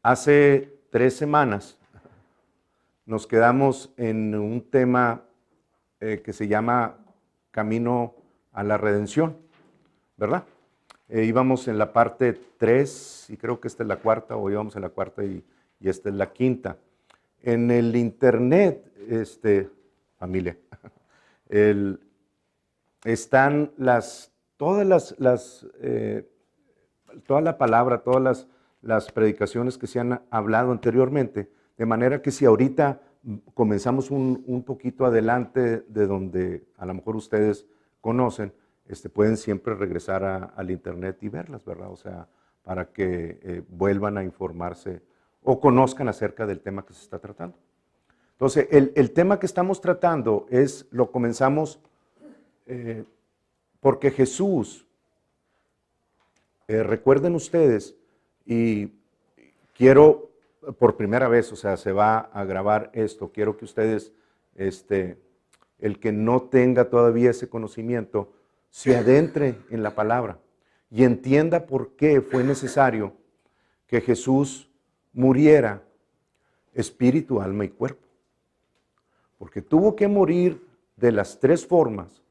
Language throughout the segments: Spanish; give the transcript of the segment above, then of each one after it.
Hace 3 semanas nos quedamos en un tema que se llama Camino a la Redención, ¿verdad? Íbamos en la parte 3 y creo que esta es la cuarta, o íbamos en la cuarta y esta es la quinta. En el internet, familia, están toda la palabra, todas las predicaciones que se han hablado anteriormente, de manera que si ahorita comenzamos un poquito adelante de donde a lo mejor ustedes conocen, pueden siempre regresar al internet y verlas, ¿verdad? O sea, para que vuelvan a informarse o conozcan acerca del tema que se está tratando. Entonces, el tema que estamos tratando lo comenzamos porque Jesús, recuerden ustedes, y quiero por primera vez, o sea, se va a grabar esto, quiero que ustedes, el que no tenga todavía ese conocimiento, se adentre en la palabra y entienda por qué fue necesario que Jesús muriera espíritu, alma y cuerpo. Porque tuvo que morir de las 3 formas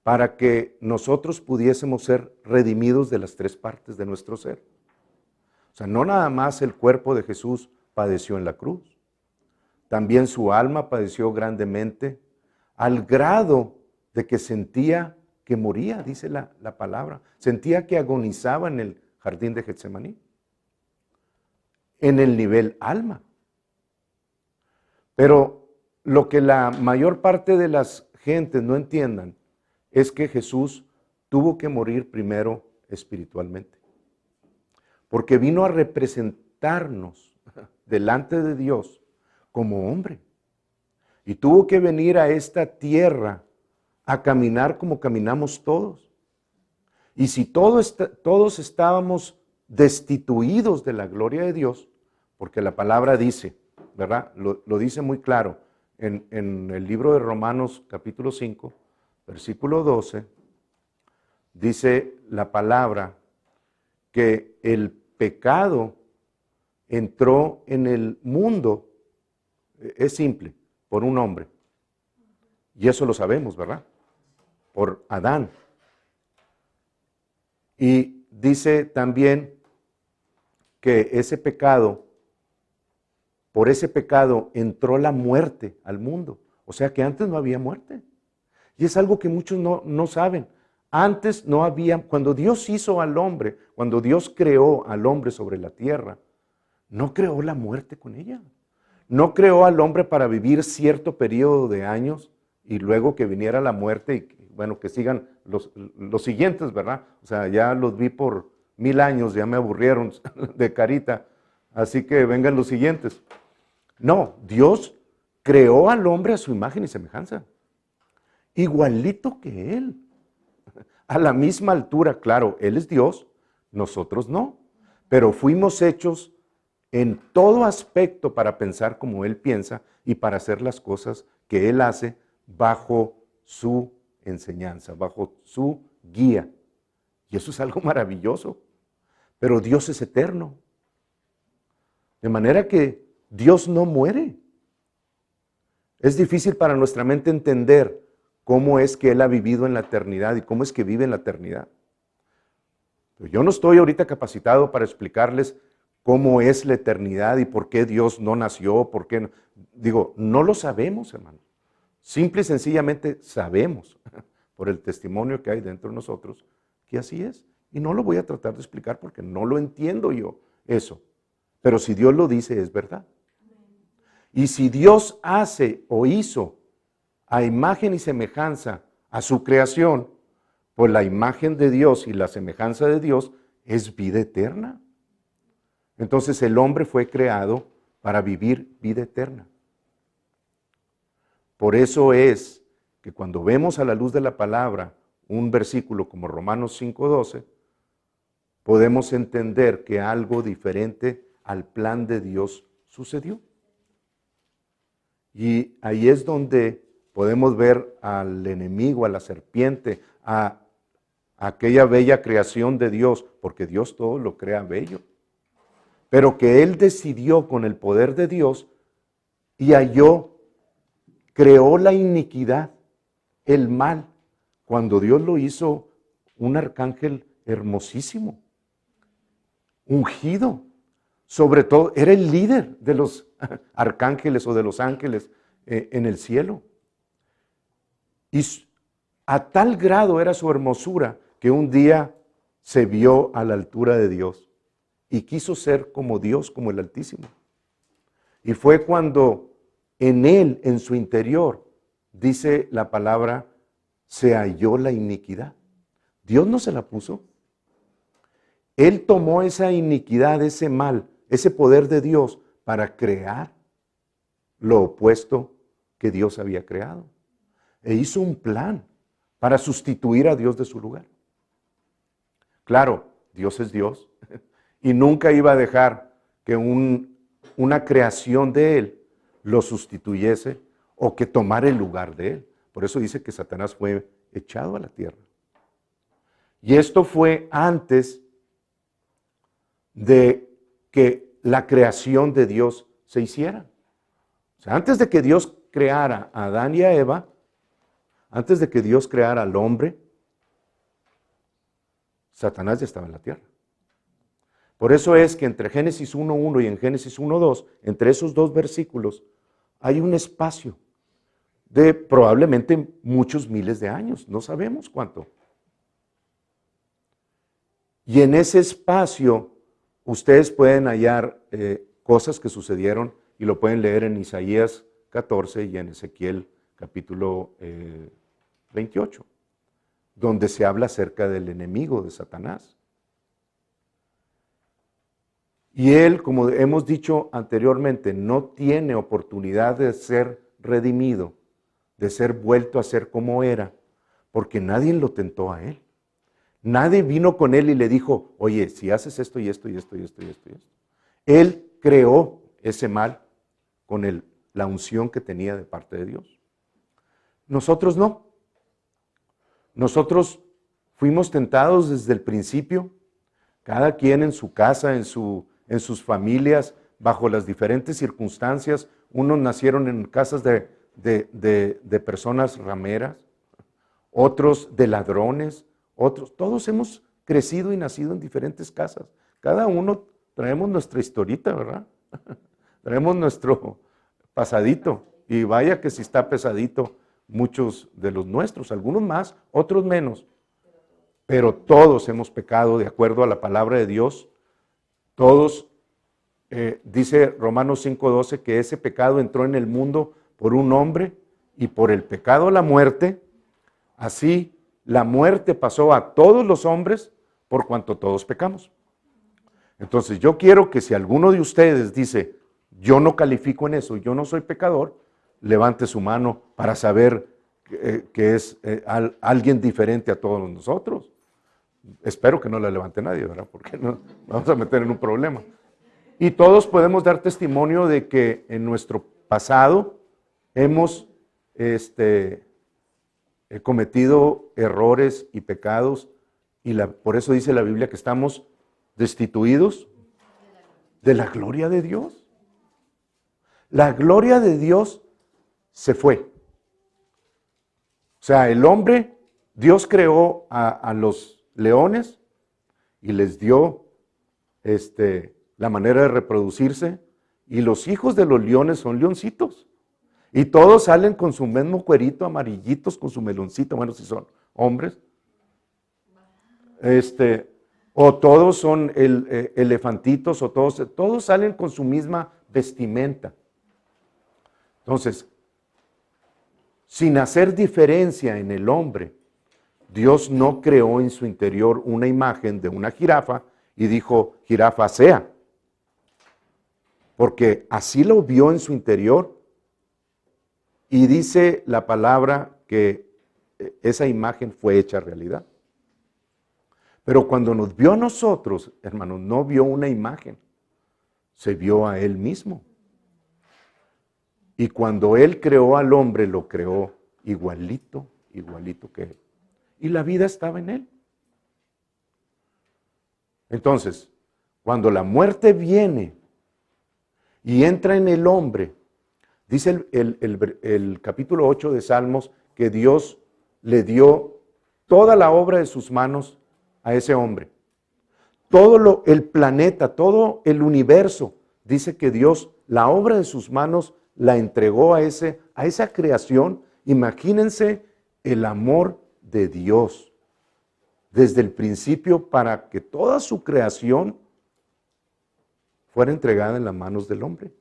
para que nosotros pudiésemos ser redimidos de las 3 partes de nuestro ser. O sea, no nada más el cuerpo de Jesús padeció en la cruz, también su alma padeció grandemente, al grado de que sentía que moría, dice la palabra, sentía que agonizaba en el jardín de Getsemaní, en el nivel alma. Pero lo que la mayor parte de las gentes no entiendan es que Jesús tuvo que morir primero espiritualmente, porque vino a representarnos delante de Dios como hombre, y tuvo que venir a esta tierra a caminar como caminamos todos. Y si todos estábamos destituidos de la gloria de Dios, porque la palabra dice, ¿verdad? Lo dice muy claro en el libro de Romanos capítulo 5, versículo 12, dice la palabra que el pecado entró en el mundo, es simple, por un hombre. Y eso lo sabemos, ¿verdad? Por Adán. Y dice también que por ese pecado entró la muerte al mundo. O sea que antes no había muerte. Y es algo que muchos no saben. Antes no había, cuando Dios hizo al hombre, cuando Dios creó al hombre sobre la tierra, no creó la muerte con ella. No creó al hombre para vivir cierto periodo de años y luego que viniera la muerte y bueno, que sigan los siguientes, ¿verdad? O sea, ya los vi por 1000 años, ya me aburrieron de carita, así que vengan los siguientes. No, Dios creó al hombre a su imagen y semejanza, igualito que Él, a la misma altura, claro, Él es Dios, nosotros no, pero fuimos hechos en todo aspecto para pensar como Él piensa y para hacer las cosas que Él hace bajo su enseñanza, bajo su guía. Y eso es algo maravilloso. Pero Dios es eterno. De manera que Dios no muere. Es difícil para nuestra mente entender cómo es que Él ha vivido en la eternidad y cómo es que vive en la eternidad. Pero yo no estoy ahorita capacitado para explicarles cómo es la eternidad y por qué Dios no nació, por qué no. Digo, no lo sabemos, hermano. Simple y sencillamente sabemos, por el testimonio que hay dentro de nosotros, que así es. Y no lo voy a tratar de explicar porque no lo entiendo yo, eso. Pero si Dios lo dice, es verdad. Y si Dios hace o hizo a imagen y semejanza a su creación, pues la imagen de Dios y la semejanza de Dios es vida eterna. Entonces el hombre fue creado para vivir vida eterna. Por eso es que cuando vemos a la luz de la palabra un versículo como Romanos 5:12, podemos entender que algo diferente al plan de Dios sucedió. Y ahí es donde podemos ver al enemigo, a la serpiente, a aquella bella creación de Dios, porque Dios todo lo crea bello. pero que Él decidió con el poder de Dios y creó la iniquidad, el mal, cuando Dios lo hizo un arcángel hermosísimo, ungido. Sobre todo, era el líder de los arcángeles o de los ángeles en el cielo. Y a tal grado era su hermosura que un día se vio a la altura de Dios y quiso ser como Dios, como el Altísimo. Y fue cuando en él, en su interior, dice la palabra, se halló la iniquidad. Dios no se la puso. Él tomó esa iniquidad, ese mal, ese poder de Dios para crear lo opuesto que Dios había creado. E hizo un plan para sustituir a Dios de su lugar. Claro, Dios es Dios y nunca iba a dejar que una creación de Él lo sustituyese o que tomara el lugar de Él. Por eso dice que Satanás fue echado a la tierra. Y esto fue antes de que la creación de Dios se hiciera. O sea, antes de que Dios creara a Adán y a Eva, antes de que Dios creara al hombre, Satanás ya estaba en la tierra. Por eso es que entre Génesis 1:1 y en Génesis 1:2, entre esos dos versículos, hay un espacio de probablemente muchos miles de años, no sabemos cuánto. Y en ese espacio ustedes pueden hallar cosas que sucedieron y lo pueden leer en Isaías 14 y en Ezequiel capítulo 28, donde se habla acerca del enemigo de Satanás. Y él, como hemos dicho anteriormente, no tiene oportunidad de ser redimido, de ser vuelto a ser como era, porque nadie lo tentó a él. Nadie vino con él y le dijo, oye, si haces esto y esto y esto y esto y esto y esto. Él creó ese mal con la unción que tenía de parte de Dios. Nosotros no. Nosotros fuimos tentados desde el principio, cada quien en su casa, en sus familias, bajo las diferentes circunstancias. Unos nacieron en casas de personas rameras, otros de ladrones, todos hemos crecido y nacido en diferentes casas. Cada uno traemos nuestra historita, ¿verdad? Traemos nuestro pasadito. Y vaya que si está pesadito muchos de los nuestros, algunos más, otros menos. Pero todos hemos pecado de acuerdo a la palabra de Dios. Todos, dice Romanos 5:12, que ese pecado entró en el mundo por un hombre y por el pecado la muerte. Así la muerte pasó a todos los hombres por cuanto todos pecamos. Entonces yo quiero que si alguno de ustedes dice, yo no califico en eso, yo no soy pecador, levante su mano para saber que es alguien diferente a todos nosotros. Espero que no la levante nadie, ¿verdad? Porque nos vamos a meter en un problema. Y todos podemos dar testimonio de que en nuestro pasado hemos cometido errores y pecados, y por eso dice la Biblia que estamos destituidos de la gloria de Dios. La gloria de Dios se fue. O sea, el hombre, Dios creó a los leones y les dio la manera de reproducirse, y los hijos de los leones son leoncitos. Y todos salen con su mismo cuerito, amarillitos, con su meloncito, bueno, si son hombres. O todos son elefantitos, o todos salen con su misma vestimenta. Entonces, sin hacer diferencia en el hombre, Dios no creó en su interior una imagen de una jirafa y dijo, jirafa sea. Porque así lo vio en su interior. Y dice la palabra que esa imagen fue hecha realidad. Pero cuando nos vio a nosotros, hermanos, no vio una imagen, se vio a Él mismo. Y cuando Él creó al hombre, lo creó igualito, igualito que Él. Y la vida estaba en Él. Entonces, Cuando la muerte viene y entra en el hombre, dice el capítulo 8 de Salmos que Dios le dio toda la obra de sus manos a ese hombre. Todo el planeta, todo el universo, dice que Dios, la obra de sus manos, la entregó a esa creación. Imagínense el amor de Dios desde el principio para que toda su creación fuera entregada en las manos del hombre.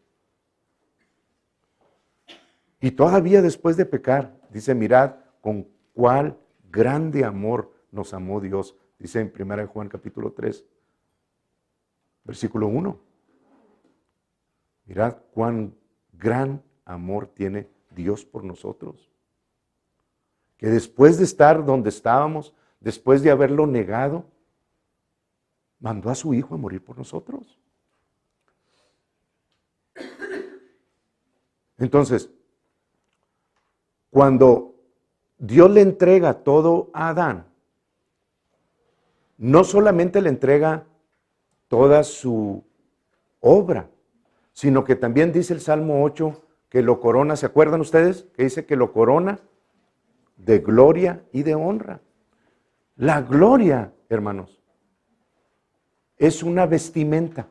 Y todavía después de pecar, dice, mirad con cuál grande amor nos amó Dios. Dice en 1 Juan capítulo 3, versículo 1. Mirad cuán gran amor tiene Dios por nosotros. Que después de estar donde estábamos, después de haberlo negado, mandó a su Hijo a morir por nosotros. Entonces, cuando Dios le entrega todo a Adán, no solamente le entrega toda su obra, sino que también dice el Salmo 8 que lo corona, ¿se acuerdan ustedes? Que dice que lo corona de gloria y de honra. La gloria, hermanos, es una vestimenta.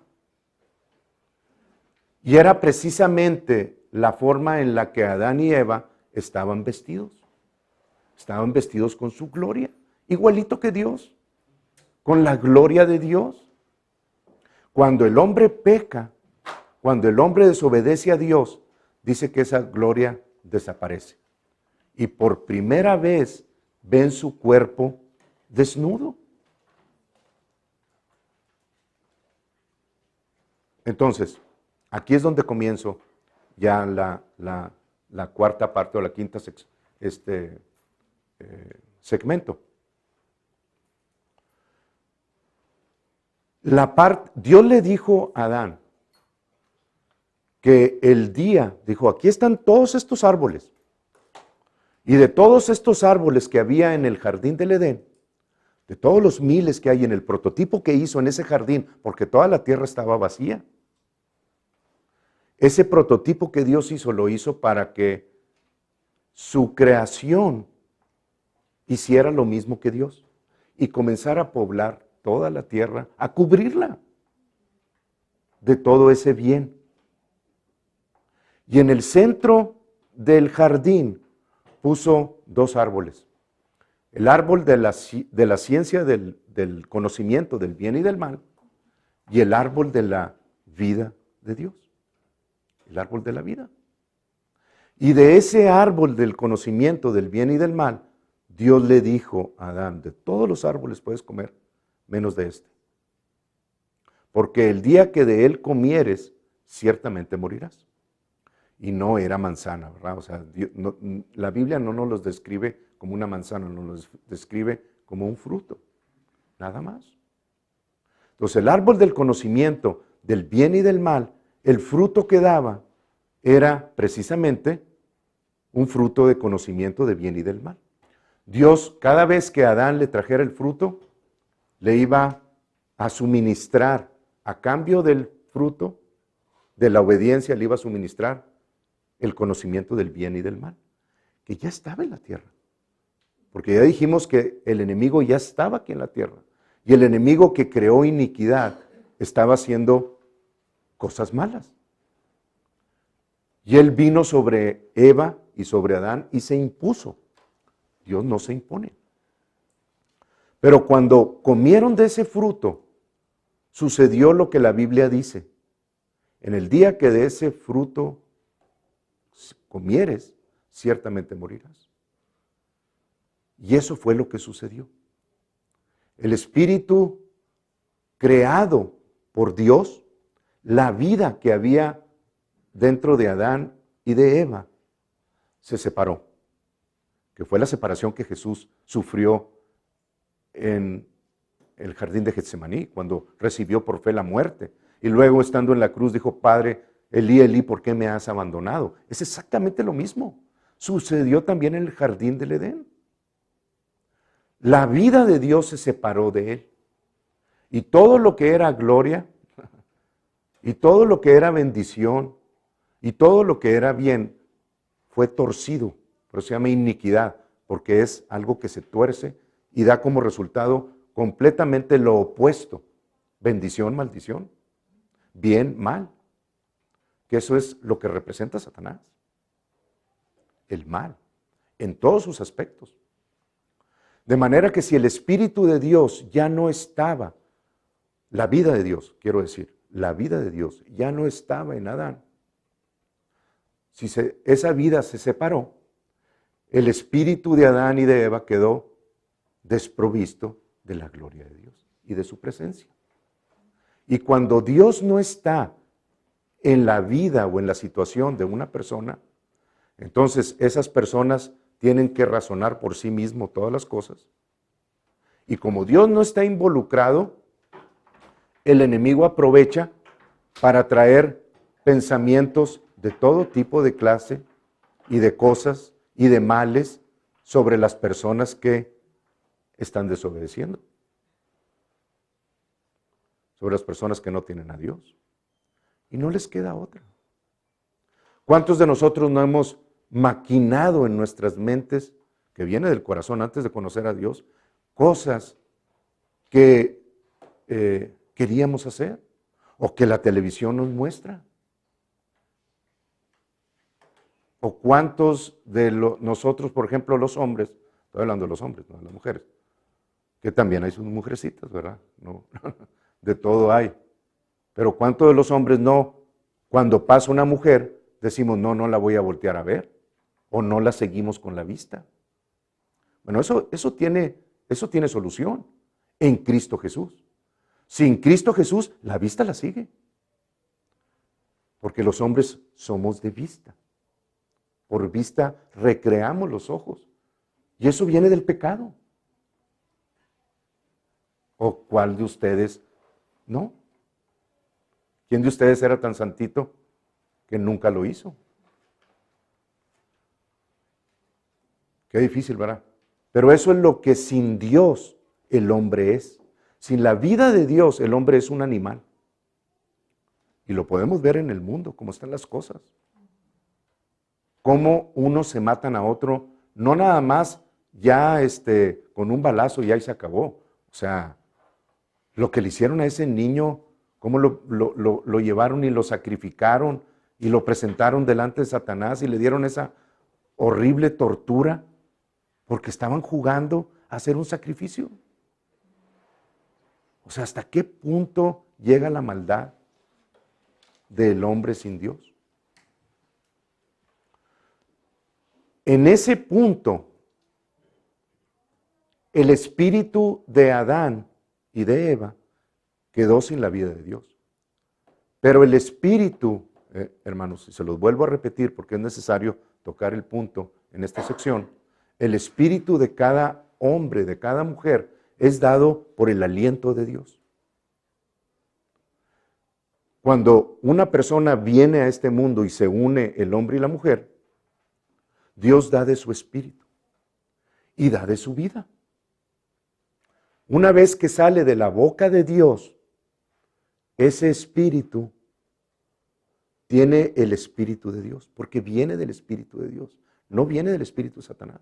Y era precisamente la forma en la que Adán y Eva estaban vestidos. Estaban vestidos con su gloria, igualito que Dios, con la gloria de Dios. Cuando el hombre peca, cuando el hombre desobedece a Dios, dice que esa gloria desaparece. Y por primera vez ven su cuerpo desnudo. Entonces, aquí es donde comienzo ya la cuarta parte o la quinta segmento. Dios le dijo a Adán que el día, dijo, aquí están todos estos árboles, y de todos estos árboles que había en el jardín del Edén, de todos los miles que hay en el prototipo que hizo en ese jardín, porque toda la tierra estaba vacía, ese prototipo que Dios hizo, lo hizo para que su creación hiciera lo mismo que Dios y comenzara a poblar toda la tierra, a cubrirla de todo ese bien. Y en el centro del jardín puso dos árboles. El árbol de la ciencia del conocimiento del bien y del mal, y el árbol de la vida de Dios. El árbol de la vida. Y de ese árbol del conocimiento del bien y del mal, Dios le dijo a Adán, de todos los árboles puedes comer, menos de este. Porque el día que de él comieres, ciertamente morirás. Y no era manzana, ¿verdad? O sea, la Biblia no nos los describe como una manzana, nos los describe como un fruto, nada más. Entonces el árbol del conocimiento del bien y del mal, el fruto que daba era precisamente un fruto de conocimiento del bien y del mal. Dios, cada vez que a Adán le trajera el fruto, le iba a suministrar, a cambio del fruto, de la obediencia, le iba a suministrar el conocimiento del bien y del mal, que ya estaba en la tierra. Porque ya dijimos que el enemigo ya estaba aquí en la tierra. Y el enemigo que creó iniquidad estaba haciendo cosas malas. Y él vino sobre Eva y sobre Adán y se impuso. Dios no se impone. Pero cuando comieron de ese fruto, sucedió lo que la Biblia dice. En el día que de ese fruto comieres, ciertamente morirás. Y eso fue lo que sucedió. El espíritu creado por Dios, la vida que había dentro de Adán y de Eva, se separó. Que fue la separación que Jesús sufrió en el jardín de Getsemaní, cuando recibió por fe la muerte. Y luego, estando en la cruz, dijo, Padre, Elí, Elí, ¿por qué me has abandonado? Es exactamente lo mismo. Sucedió también en el jardín del Edén. La vida de Dios se separó de él. Y todo lo que era gloria, Y todo lo que era bendición y todo lo que era bien fue torcido. Por eso se llama iniquidad, porque es algo que se tuerce y da como resultado completamente lo opuesto. Bendición, maldición. Bien, mal. Que eso es lo que representa Satanás. El mal, en todos sus aspectos. De manera que si el Espíritu de Dios ya no estaba, la vida de Dios, quiero decir, la vida de Dios ya no estaba en Adán, si esa vida se separó, el espíritu de Adán y de Eva quedó desprovisto de la gloria de Dios y de su presencia. Y cuando Dios no está en la vida o en la situación de una persona, entonces esas personas tienen que razonar por sí mismos todas las cosas. Y como Dios no está involucrado, el enemigo aprovecha para traer pensamientos de todo tipo de clase y de cosas y de males sobre las personas que están desobedeciendo, sobre las personas que no tienen a Dios. Y no les queda otra. ¿Cuántos de nosotros no hemos maquinado en nuestras mentes, que viene del corazón antes de conocer a Dios, cosas que queríamos hacer o que la televisión nos muestra? ¿O cuántos de nosotros, por ejemplo, los hombres, estoy hablando de los hombres, no de las mujeres, que también hay sus mujercitas, ¿verdad? No, de todo hay. Pero ¿cuántos de los hombres no, cuando pasa una mujer, decimos, no, no la voy a voltear a ver, o no la seguimos con la vista? Bueno, eso tiene solución en Cristo Jesús. Sin Cristo Jesús, la vista la sigue. Porque los hombres somos de vista. Por vista recreamos los ojos. Y eso viene del pecado. ¿O cuál de ustedes no? ¿Quién de ustedes era tan santito que nunca lo hizo? Qué difícil, ¿verdad? Pero eso es lo que sin Dios el hombre es. Sin la vida de Dios el hombre es un animal. Y lo podemos ver en el mundo, cómo están las cosas. Cómo unos se matan a otro, no nada más ya con un balazo y ahí se acabó. O sea, lo que le hicieron a ese niño, cómo lo llevaron y lo sacrificaron y lo presentaron delante de Satanás y le dieron esa horrible tortura porque estaban jugando a hacer un sacrificio. O sea, ¿hasta qué punto llega la maldad del hombre sin Dios? En ese punto, el espíritu de Adán y de Eva quedó sin la vida de Dios. Pero el espíritu, hermanos, y se los vuelvo a repetir porque es necesario tocar el punto en esta sección, el espíritu de cada hombre, de cada mujer, es dado por el aliento de Dios. Cuando una persona viene a este mundo y se une el hombre y la mujer, Dios da de su espíritu y da de su vida. Una vez que sale de la boca de Dios, ese espíritu tiene el espíritu de Dios, porque viene del espíritu de Dios, no viene del espíritu de Satanás.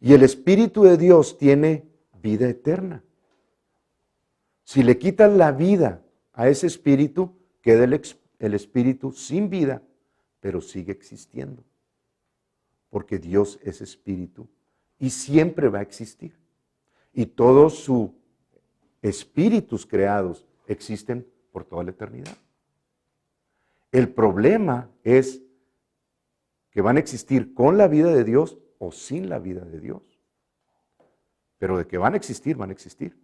Y el espíritu de Dios tiene vida eterna. Si le quitas la vida a ese espíritu, queda el espíritu sin vida, pero sigue existiendo. Porque Dios es espíritu y siempre va a existir. Y todos sus espíritus creados existen por toda la eternidad. El problema es que van a existir con la vida de Dios o sin la vida de Dios. Pero de que van a existir, van a existir.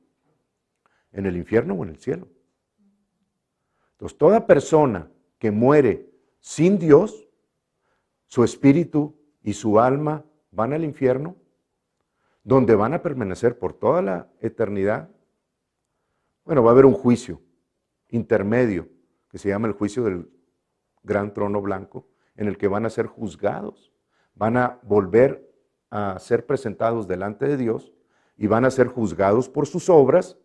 En el infierno o en el cielo. Entonces, toda persona que muere sin Dios, su espíritu y su alma van al infierno, donde van a permanecer por toda la eternidad. Bueno, va a haber un juicio intermedio, que se llama el juicio del gran trono blanco, en el que van a ser juzgados, van a volver a ser presentados delante de Dios y van a ser juzgados por sus obras,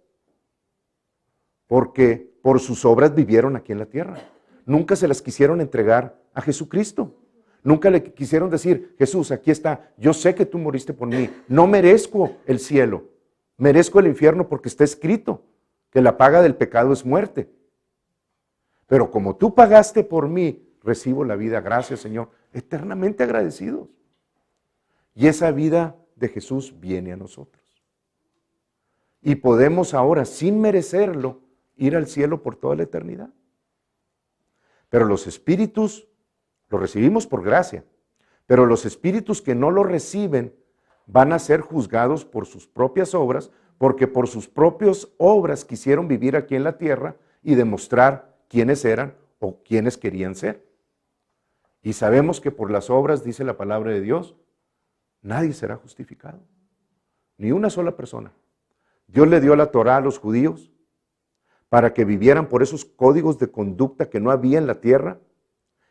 porque por sus obras vivieron aquí en la tierra. Nunca se las quisieron entregar a Jesucristo. Nunca le quisieron decir, Jesús, aquí está, yo sé que tú moriste por mí, no merezco el cielo, merezco el infierno porque está escrito que la paga del pecado es muerte. Pero como tú pagaste por mí, recibo la vida, gracias Señor, eternamente agradecidos. Y esa vida de Jesús viene a nosotros. Y podemos ahora, sin merecerlo, ir al cielo por toda la eternidad. Pero los espíritus lo recibimos por gracia, pero los espíritus que no lo reciben van a ser juzgados por sus propias obras, porque por sus propias obras quisieron vivir aquí en la tierra y demostrar quiénes eran o quiénes querían ser. Y sabemos que por las obras, dice la palabra de Dios, nadie será justificado, ni una sola persona. Dios le dio la Torá a los judíos para que vivieran por esos códigos de conducta que no había en la tierra.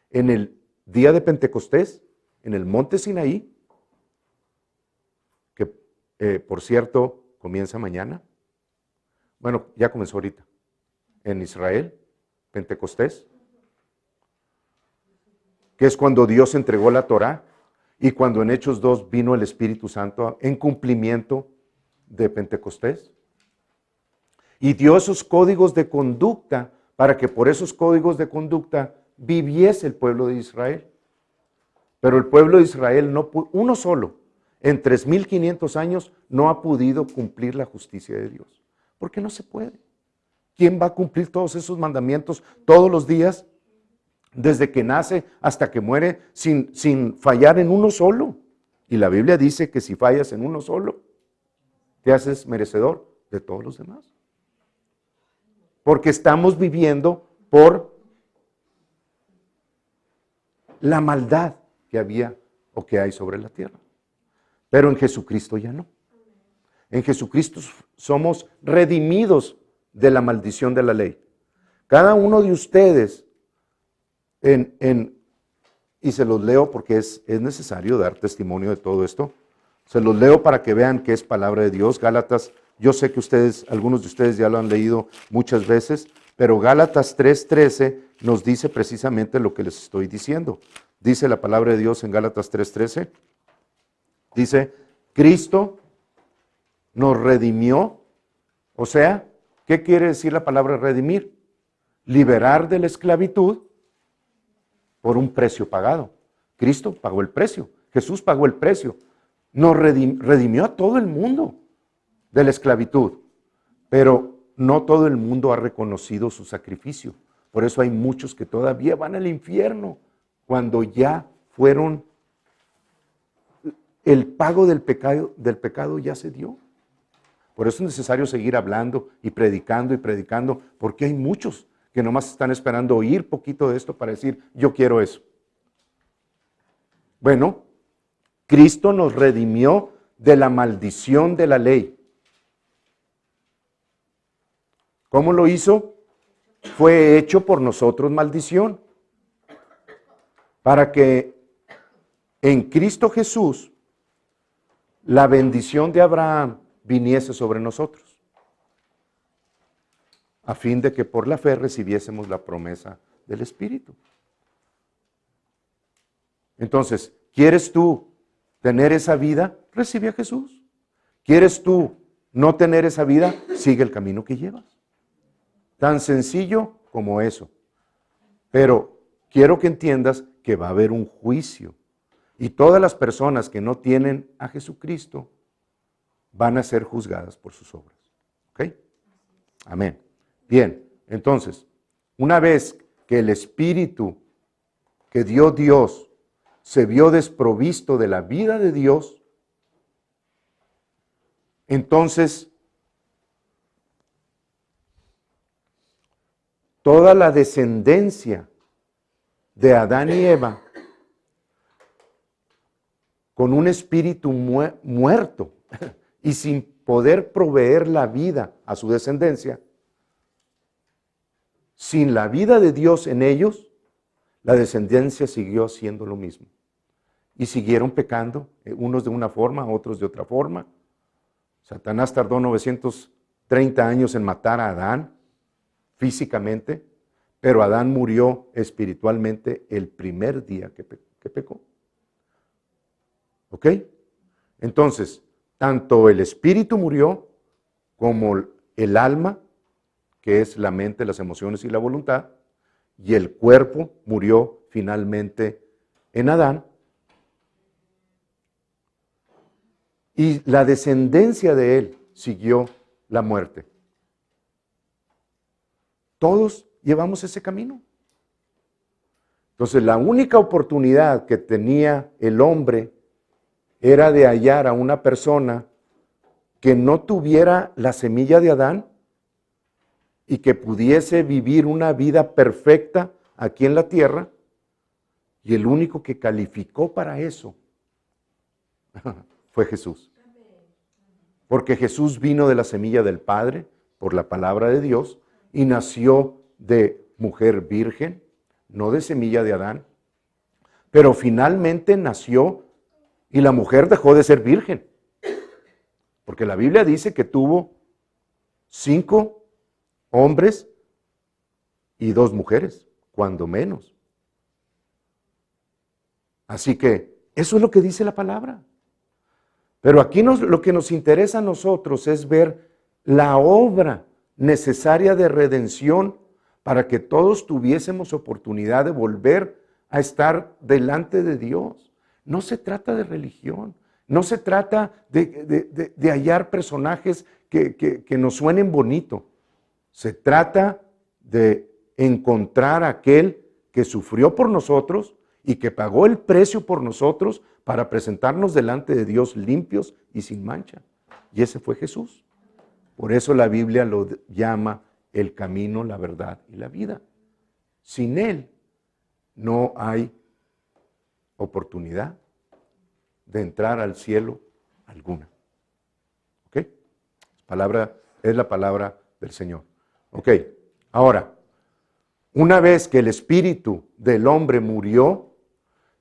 En el día de Pentecostés, en el monte Sinaí, que por cierto comienza mañana, bueno, ya comenzó ahorita, en Israel, Pentecostés, que es cuando Dios entregó la Torá y cuando en Hechos 2 vino el Espíritu Santo en cumplimiento de Pentecostés. Y dio esos códigos de conducta para que por esos códigos de conducta viviese el pueblo de Israel. Pero el pueblo de Israel, uno solo, en 3.500 años, no ha podido cumplir la justicia de Dios. Porque no se puede. ¿Quién va a cumplir todos esos mandamientos todos los días, desde que nace hasta que muere, sin fallar en uno solo? Y la Biblia dice que si fallas en uno solo, te haces merecedor de todos los demás. Porque estamos viviendo por la maldad que había o que hay sobre la tierra. Pero en Jesucristo ya no. En Jesucristo somos redimidos de la maldición de la ley. Cada uno de ustedes, y se los leo porque es necesario dar testimonio de todo esto, se los leo para que vean que es palabra de Dios. Gálatas, yo sé que algunos de ustedes ya lo han leído muchas veces, pero Gálatas 3:13 nos dice precisamente lo que les estoy diciendo. Dice la palabra de Dios en Gálatas 3:13, dice, Cristo nos redimió. O sea, ¿qué quiere decir la palabra redimir? Liberar de la esclavitud por un precio pagado. Cristo pagó el precio, Jesús pagó el precio. Nos redimió a todo el mundo de la esclavitud, pero no todo el mundo ha reconocido su sacrificio. Por eso hay muchos que todavía van al infierno cuando ya fueron, el pago del pecado ya se dio. Por eso es necesario seguir hablando y predicando, porque hay muchos que nomás están esperando oír poquito de esto para decir, yo quiero eso. Bueno, Cristo nos redimió de la maldición de la ley. ¿Cómo lo hizo? Fue hecho por nosotros maldición, para que en Cristo Jesús la bendición de Abraham viniese sobre nosotros, a fin de que por la fe recibiésemos la promesa del Espíritu. Entonces, ¿quieres tú tener esa vida? Recibe a Jesús. ¿Quieres tú no tener esa vida? Sigue el camino que llevas. Tan sencillo como eso. Pero quiero que entiendas que va a haber un juicio. Y todas las personas que no tienen a Jesucristo van a ser juzgadas por sus obras. ¿Ok? Amén. Bien, entonces, una vez que el Espíritu que dio Dios se vio desprovisto de la vida de Dios, entonces toda la descendencia de Adán y Eva, con un espíritu muerto y sin poder proveer la vida a su descendencia, sin la vida de Dios en ellos, la descendencia siguió haciendo lo mismo. Y siguieron pecando, unos de una forma, otros de otra forma. Satanás tardó 930 años en matar a Adán. físicamente, pero Adán murió espiritualmente el primer día que pecó. ¿Ok? Entonces, tanto el espíritu murió como el alma, que es la mente, las emociones y la voluntad, y el cuerpo murió finalmente en Adán. Y la descendencia de él siguió la muerte. Todos llevamos ese camino. Entonces, la única oportunidad que tenía el hombre era de hallar a una persona que no tuviera la semilla de Adán y que pudiese vivir una vida perfecta aquí en la tierra, y el único que calificó para eso fue Jesús. Porque Jesús vino de la semilla del Padre por la palabra de Dios y nació de mujer virgen, no de semilla de Adán, pero finalmente nació y la mujer dejó de ser virgen. Porque la Biblia dice que tuvo 5 hombres y 2 mujeres, cuando menos. Así que eso es lo que dice la palabra. Pero aquí lo que nos interesa a nosotros es ver la obra necesaria de redención para que todos tuviésemos oportunidad de volver a estar delante de Dios. No se trata de religión, no se trata de hallar personajes que nos suenen bonito. Se trata de encontrar a aquel que sufrió por nosotros y que pagó el precio por nosotros para presentarnos delante de Dios limpios y sin mancha. Y ese fue Jesús. Por eso la Biblia lo llama el camino, la verdad y la vida. Sin Él no hay oportunidad de entrar al cielo alguna. ¿Ok? Es la palabra del Señor. Ok, ahora, una vez que el espíritu del hombre murió,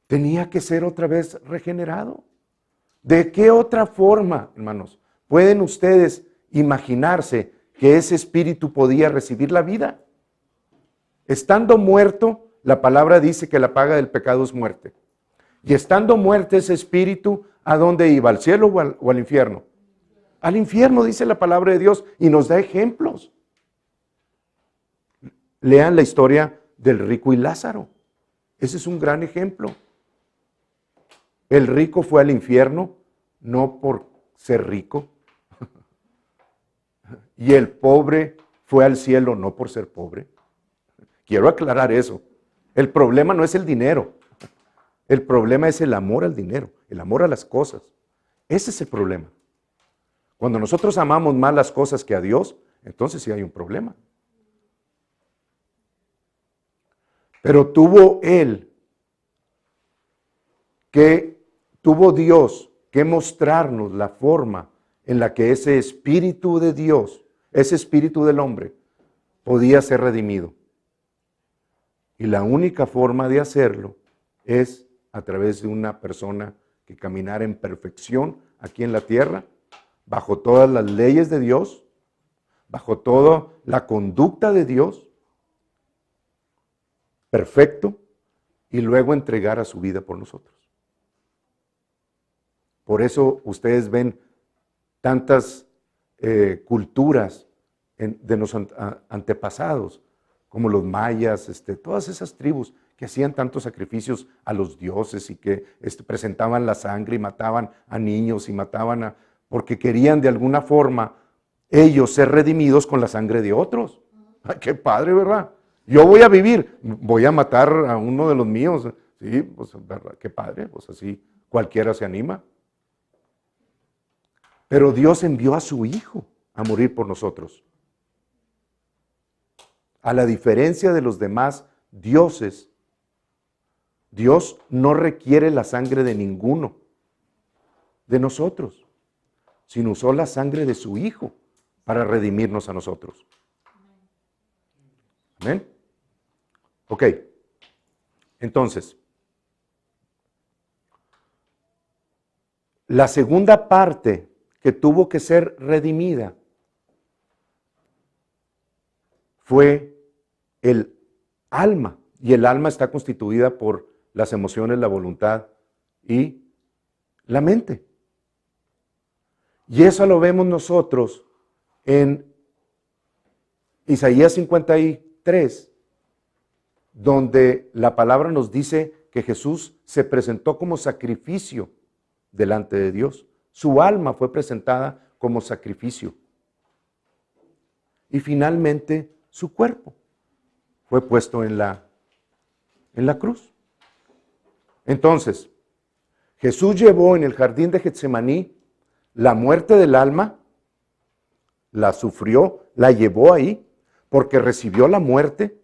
tenía que ser otra vez regenerado. ¿De qué otra forma, hermanos, pueden ustedes imaginarse que ese espíritu podía recibir la vida? Estando muerto, la palabra dice que la paga del pecado es muerte. Y estando muerto ese espíritu, ¿a dónde iba? ¿Al cielo o al infierno? Al infierno, dice la palabra de Dios, y nos da ejemplos. Lean la historia del rico y Lázaro. Ese es un gran ejemplo. El rico fue al infierno no por ser rico. Y el pobre fue al cielo no por ser pobre. Quiero aclarar eso. El problema no es el dinero. El problema es el amor al dinero, el amor a las cosas. Ese es el problema. Cuando nosotros amamos más las cosas que a Dios, entonces sí hay un problema. Pero tuvo Dios que mostrarnos la forma en la que ese espíritu de Dios, ese espíritu del hombre, podía ser redimido. Y la única forma de hacerlo es a través de una persona que caminara en perfección aquí en la tierra, bajo todas las leyes de Dios, bajo toda la conducta de Dios, perfecto, y luego entregara su vida por nosotros. Por eso ustedes ven tantas culturas de los antepasados, como los mayas, todas esas tribus que hacían tantos sacrificios a los dioses y que presentaban la sangre y mataban a niños y mataban porque querían de alguna forma ellos ser redimidos con la sangre de otros. Ay, qué padre, ¿verdad? Yo voy a vivir, voy a matar a uno de los míos. Sí, pues, ¿verdad? Qué padre, pues así cualquiera se anima. Pero Dios envió a su Hijo a morir por nosotros. A la diferencia de los demás dioses, Dios no requiere la sangre de ninguno de nosotros, sino usó la sangre de su Hijo para redimirnos a nosotros. ¿Amén? Ok. Entonces, la segunda parte que tuvo que ser redimida fue el alma. Y el alma está constituida por las emociones, la voluntad y la mente. Y eso lo vemos nosotros en Isaías 53, donde la palabra nos dice que Jesús se presentó como sacrificio delante de Dios. Su alma fue presentada como sacrificio. Y finalmente su cuerpo fue puesto en la cruz. Entonces, Jesús llevó en el jardín de Getsemaní la muerte del alma, la sufrió, la llevó ahí, porque recibió la muerte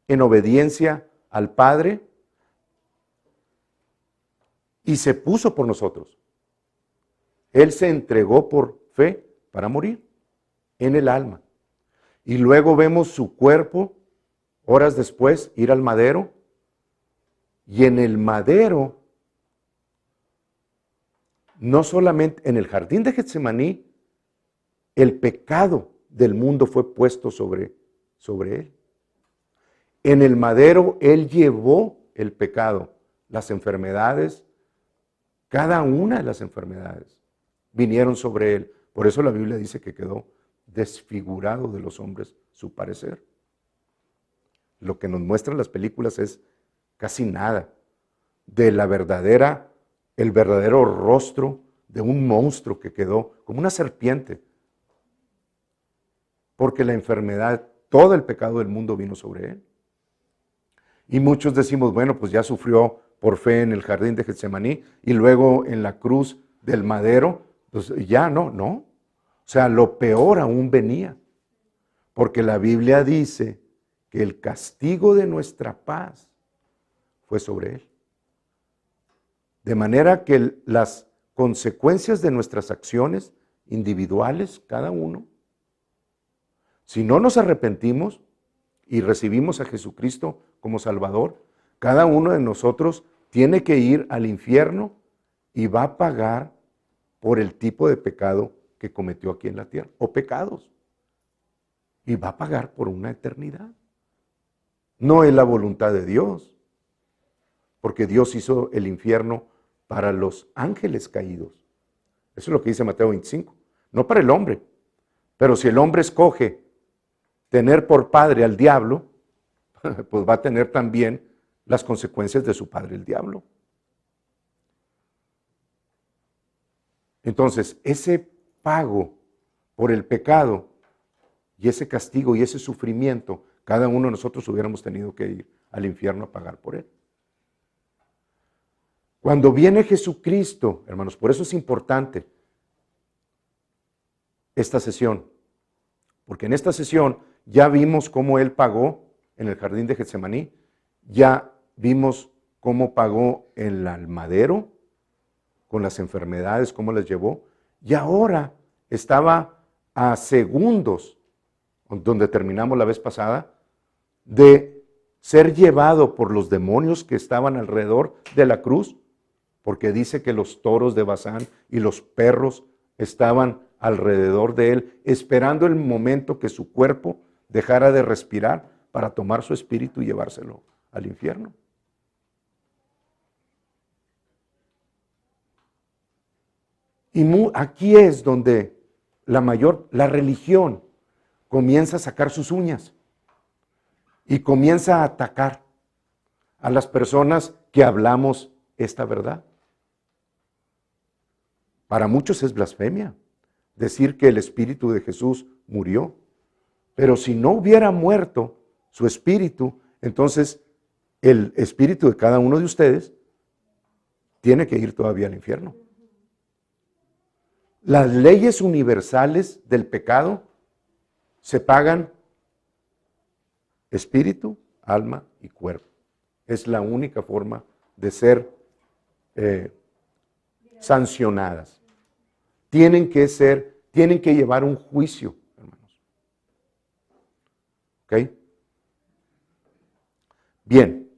en obediencia al Padre y se puso por nosotros. Él se entregó por fe para morir en el alma. Y luego vemos su cuerpo, horas después, ir al madero, y en el madero, no solamente en el jardín de Getsemaní, el pecado del mundo fue puesto sobre él. En el madero, él llevó el pecado, las enfermedades, cada una de las enfermedades vinieron sobre él. Por eso la Biblia dice que quedó desfigurado de los hombres su parecer. Lo que nos muestran las películas es casi nada de el verdadero rostro de un monstruo que quedó como una serpiente. Porque la enfermedad, todo el pecado del mundo vino sobre él. Y muchos decimos, bueno, pues ya sufrió por fe en el jardín de Getsemaní y luego en la cruz del madero, pues ya no. O sea, lo peor aún venía. Porque la Biblia dice que el castigo de nuestra paz fue sobre él. De manera que las consecuencias de nuestras acciones individuales, cada uno, si no nos arrepentimos y recibimos a Jesucristo como Salvador, cada uno de nosotros tiene que ir al infierno y va a pagar por el tipo de pecado que cometió aquí en la tierra, o pecados. Y va a pagar por una eternidad. No es la voluntad de Dios, porque Dios hizo el infierno para los ángeles caídos. Eso es lo que dice Mateo 25. No para el hombre. Pero si el hombre escoge tener por padre al diablo, pues va a tener también las consecuencias de su padre el diablo. Entonces, ese pago por el pecado y ese castigo y ese sufrimiento, cada uno de nosotros hubiéramos tenido que ir al infierno a pagar por él. Cuando viene Jesucristo, hermanos, por eso es importante esta sesión, porque en esta sesión ya vimos cómo él pagó en el jardín de Getsemaní, ya vimos cómo pagó en el madero, con las enfermedades, cómo las llevó, y ahora estaba a segundos, donde terminamos la vez pasada, de ser llevado por los demonios que estaban alrededor de la cruz, porque dice que los toros de Basán y los perros estaban alrededor de él, esperando el momento que su cuerpo dejara de respirar para tomar su espíritu y llevárselo al infierno. Y aquí es donde la religión comienza a sacar sus uñas y comienza a atacar a las personas que hablamos esta verdad. Para muchos es blasfemia decir que el Espíritu de Jesús murió, pero si no hubiera muerto su Espíritu, entonces el Espíritu de cada uno de ustedes tiene que ir todavía al infierno. Las leyes universales del pecado se pagan espíritu, alma y cuerpo. Es la única forma de ser sancionadas. Tienen que llevar un juicio, hermanos. ¿Ok? Bien,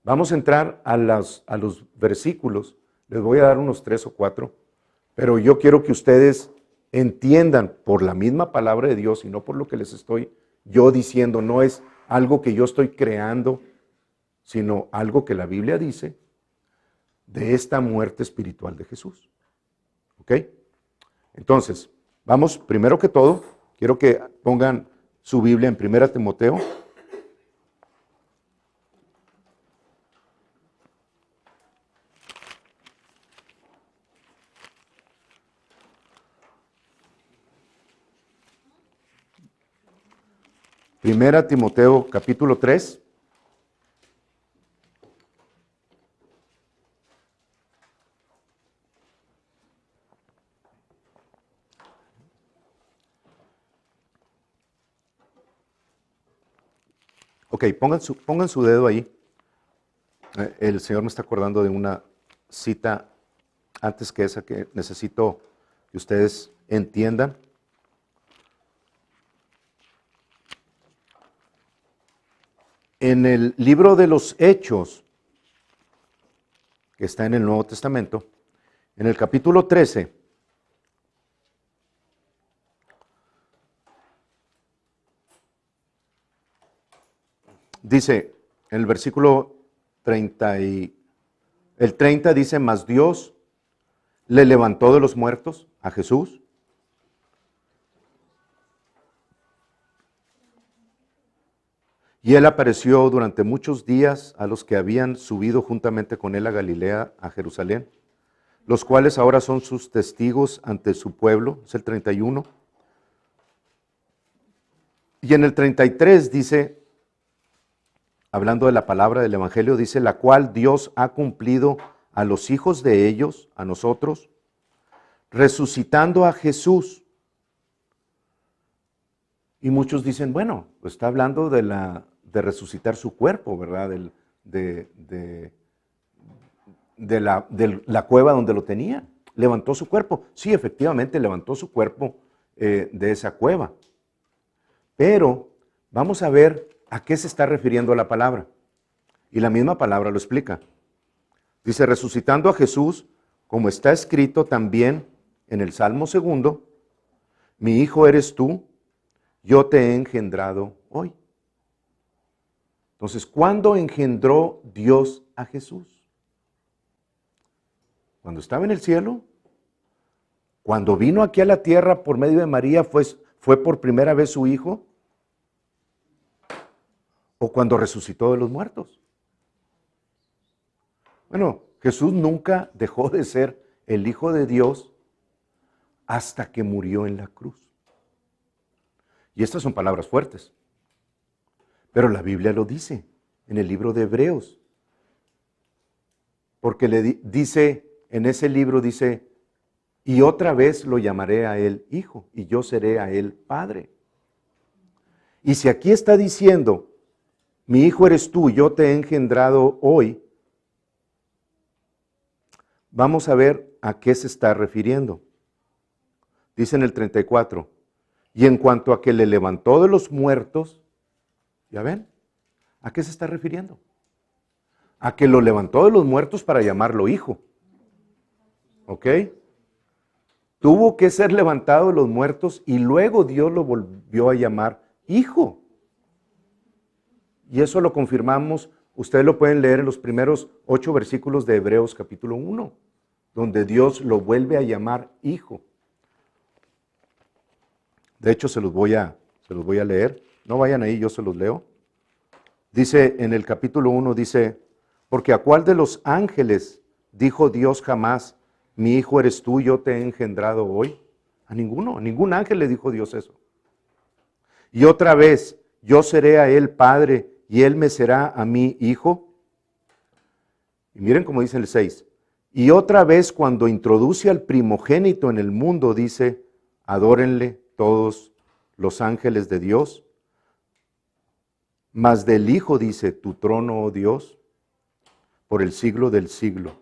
vamos a entrar a los versículos. Les voy a dar unos 3 o 4, pero yo quiero que ustedes entiendan por la misma palabra de Dios y no por lo que les estoy yo diciendo, no es algo que yo estoy creando, sino algo que la Biblia dice de esta muerte espiritual de Jesús. ¿Ok? Entonces, vamos, primero que todo, quiero que pongan su Biblia en 1 Timoteo. Primera Timoteo capítulo 3. Ok, pongan su dedo ahí. El Señor me está acordando de una cita antes que esa que necesito que ustedes entiendan. En el libro de los Hechos, que está en el Nuevo Testamento, en el capítulo 13, dice, en el versículo 30, el 30 dice, mas Dios le levantó de los muertos a Jesús. Y él apareció durante muchos días a los que habían subido juntamente con él a Galilea, a Jerusalén, los cuales ahora son sus testigos ante su pueblo, es el 31. Y en el 33 dice, hablando de la palabra del Evangelio, dice, la cual Dios ha cumplido a los hijos de ellos, a nosotros, resucitando a Jesús. Y muchos dicen, bueno, pues está hablando de resucitar su cuerpo, ¿verdad? De la cueva donde lo tenía. Levantó su cuerpo. Sí, efectivamente, levantó su cuerpo de esa cueva. Pero vamos a ver a qué se está refiriendo la palabra. Y la misma palabra lo explica. Dice, resucitando a Jesús, como está escrito también en el Salmo 2, mi hijo eres tú, yo te he engendrado hoy. Entonces, ¿cuándo engendró Dios a Jesús? Cuando estaba en el cielo, cuando vino aquí a la tierra por medio de María, fue por primera vez su hijo, o cuando resucitó de los muertos. Bueno, Jesús nunca dejó de ser el Hijo de Dios hasta que murió en la cruz. Y estas son palabras fuertes. Pero la Biblia lo dice en el libro de Hebreos. Porque dice, en ese libro dice, y otra vez lo llamaré a él hijo, y yo seré a él padre. Y si aquí está diciendo, mi hijo eres tú, yo te he engendrado hoy, vamos a ver a qué se está refiriendo. Dice en el 34, y en cuanto a que le levantó de los muertos, ¿ya ven? ¿A qué se está refiriendo? A que lo levantó de los muertos para llamarlo hijo. ¿Ok? Tuvo que ser levantado de los muertos y luego Dios lo volvió a llamar hijo. Y eso lo confirmamos, ustedes lo pueden leer en los primeros 8 versículos de Hebreos capítulo 1, donde Dios lo vuelve a llamar hijo. De hecho, se los voy a leer. No vayan ahí, yo se los leo. Dice en el capítulo 1, dice, porque a cuál de los ángeles dijo Dios jamás, mi hijo eres tú, yo te he engendrado hoy? A ninguno, a ningún ángel le dijo Dios eso. Y otra vez, yo seré a él padre y él me será a mí hijo. Y miren cómo dice el 6. Y otra vez cuando introduce al primogénito en el mundo, dice, adórenle todos los ángeles de Dios. Mas del Hijo dice, tu trono, oh Dios, por el siglo del siglo.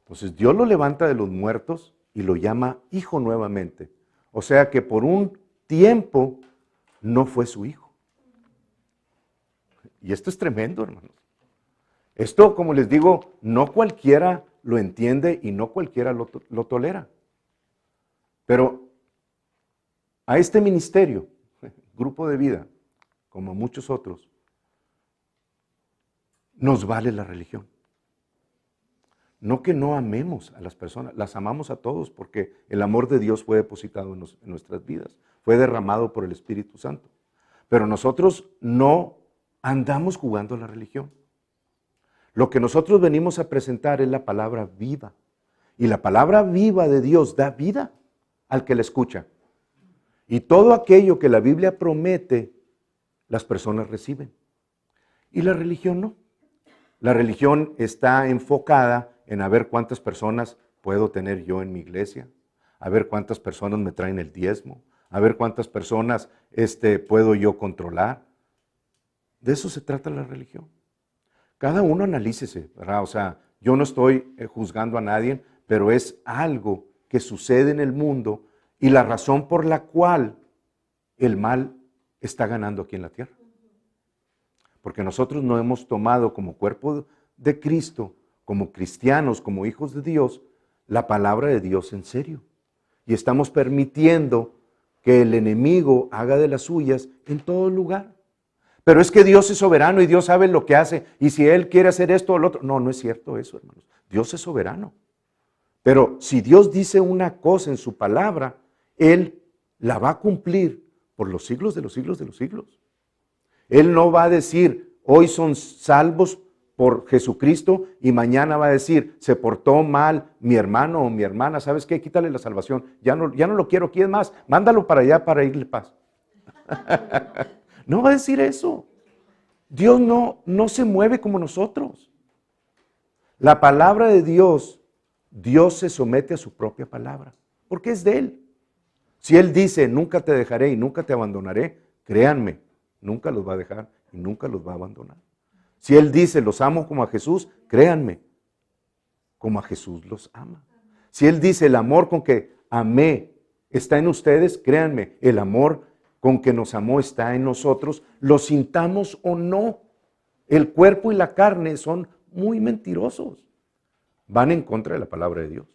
Entonces Dios lo levanta de los muertos y lo llama hijo nuevamente. O sea que por un tiempo no fue su hijo. Y esto es tremendo, hermanos. Esto, como les digo, no cualquiera lo entiende y no cualquiera lo tolera. Pero a este ministerio, grupo de vida, como muchos otros, nos vale la religión. No que no amemos a las personas, las amamos a todos porque el amor de Dios fue depositado en nuestras vidas, fue derramado por el Espíritu Santo. Pero nosotros no andamos jugando a la religión. Lo que nosotros venimos a presentar es la palabra viva. Y la palabra viva de Dios da vida al que la escucha. Y todo aquello que la Biblia promete, las personas reciben. Y la religión no. La religión está enfocada en a ver cuántas personas puedo tener yo en mi iglesia, a ver cuántas personas me traen el diezmo, a ver cuántas personas puedo yo controlar. De eso se trata la religión. Cada uno analícese, ¿verdad? O sea, yo no estoy juzgando a nadie, pero es algo que sucede en el mundo y la razón por la cual el mal está ganando aquí en la tierra. Porque nosotros no hemos tomado como cuerpo de Cristo, como cristianos, como hijos de Dios, la palabra de Dios en serio. Y estamos permitiendo que el enemigo haga de las suyas en todo lugar. Pero es que Dios es soberano y Dios sabe lo que hace. Y si Él quiere hacer esto o lo otro. No, no es cierto eso, hermanos. Dios es soberano. Pero si Dios dice una cosa en su palabra, Él la va a cumplir por los siglos de los siglos de los siglos. Él no va a decir, hoy son salvos por Jesucristo y mañana va a decir, se portó mal mi hermano o mi hermana, ¿sabes qué? Quítale la salvación, ya no lo quiero aquí, es más, mándalo para allá para irle paz. No va a decir eso. Dios no se mueve como nosotros. La palabra de Dios, Dios se somete a su propia palabra, porque es de Él. Si Él dice, nunca te dejaré y nunca te abandonaré, créanme, nunca los va a dejar y nunca los va a abandonar. Si Él dice, los amo como a Jesús, créanme, como a Jesús los ama. Si Él dice, el amor con que amé está en ustedes, créanme, el amor con que nos amó está en nosotros, lo sintamos o no. El cuerpo y la carne son muy mentirosos. Van en contra de la palabra de Dios.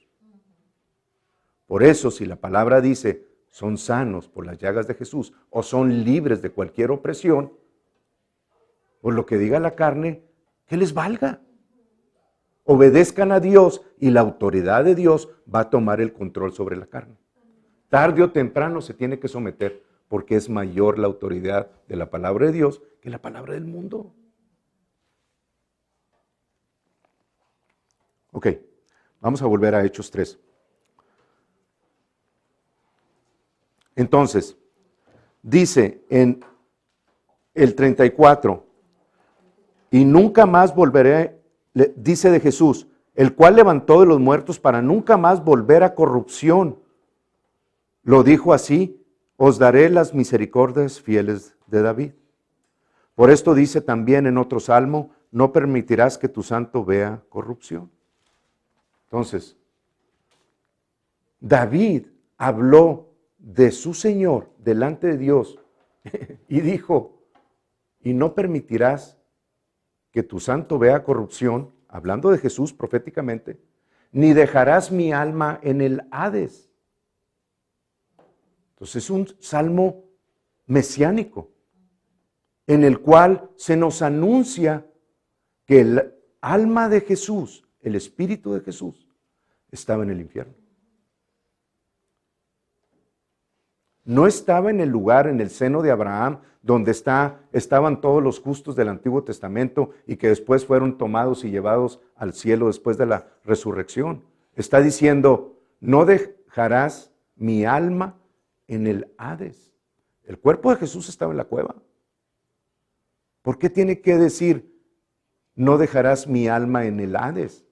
Por eso, si la palabra dice, son sanos por las llagas de Jesús o son libres de cualquier opresión, por lo que diga la carne, que les valga. Obedezcan a Dios y la autoridad de Dios va a tomar el control sobre la carne. Tarde o temprano se tiene que someter porque es mayor la autoridad de la palabra de Dios que la palabra del mundo. Ok, vamos a volver a Hechos 3. Entonces, dice en el 34, y nunca más volveré, dice de Jesús, el cual levantó de los muertos para nunca más volver a corrupción. Lo dijo así, os daré las misericordias fieles de David. Por esto dice también en otro salmo, no permitirás que tu santo vea corrupción. Entonces, David habló de su Señor delante de Dios y dijo, y no permitirás que tu santo vea corrupción, hablando de Jesús proféticamente, ni dejarás mi alma en el Hades. Entonces es un salmo mesiánico, en el cual se nos anuncia que el alma de Jesús, el Espíritu de Jesús, estaba en el infierno. No estaba en el lugar, en el seno de Abraham, donde estaban todos los justos del Antiguo Testamento y que después fueron tomados y llevados al cielo después de la resurrección. Está diciendo, no dejarás mi alma en el Hades. El cuerpo de Jesús estaba en la cueva. ¿Por qué tiene que decir, no dejarás mi alma en el Hades?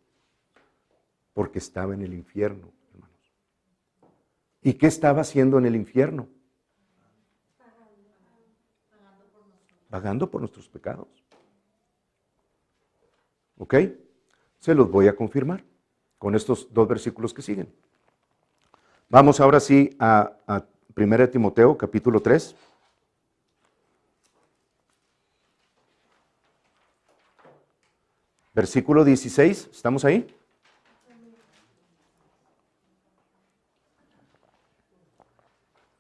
Porque estaba en el infierno, hermanos. ¿Y qué estaba haciendo en el infierno? Pagando por nuestros pecados. ¿Ok? Se los voy a confirmar con estos dos versículos que siguen. Vamos ahora sí a 1 Timoteo, capítulo 3. Versículo 16, ¿estamos ahí?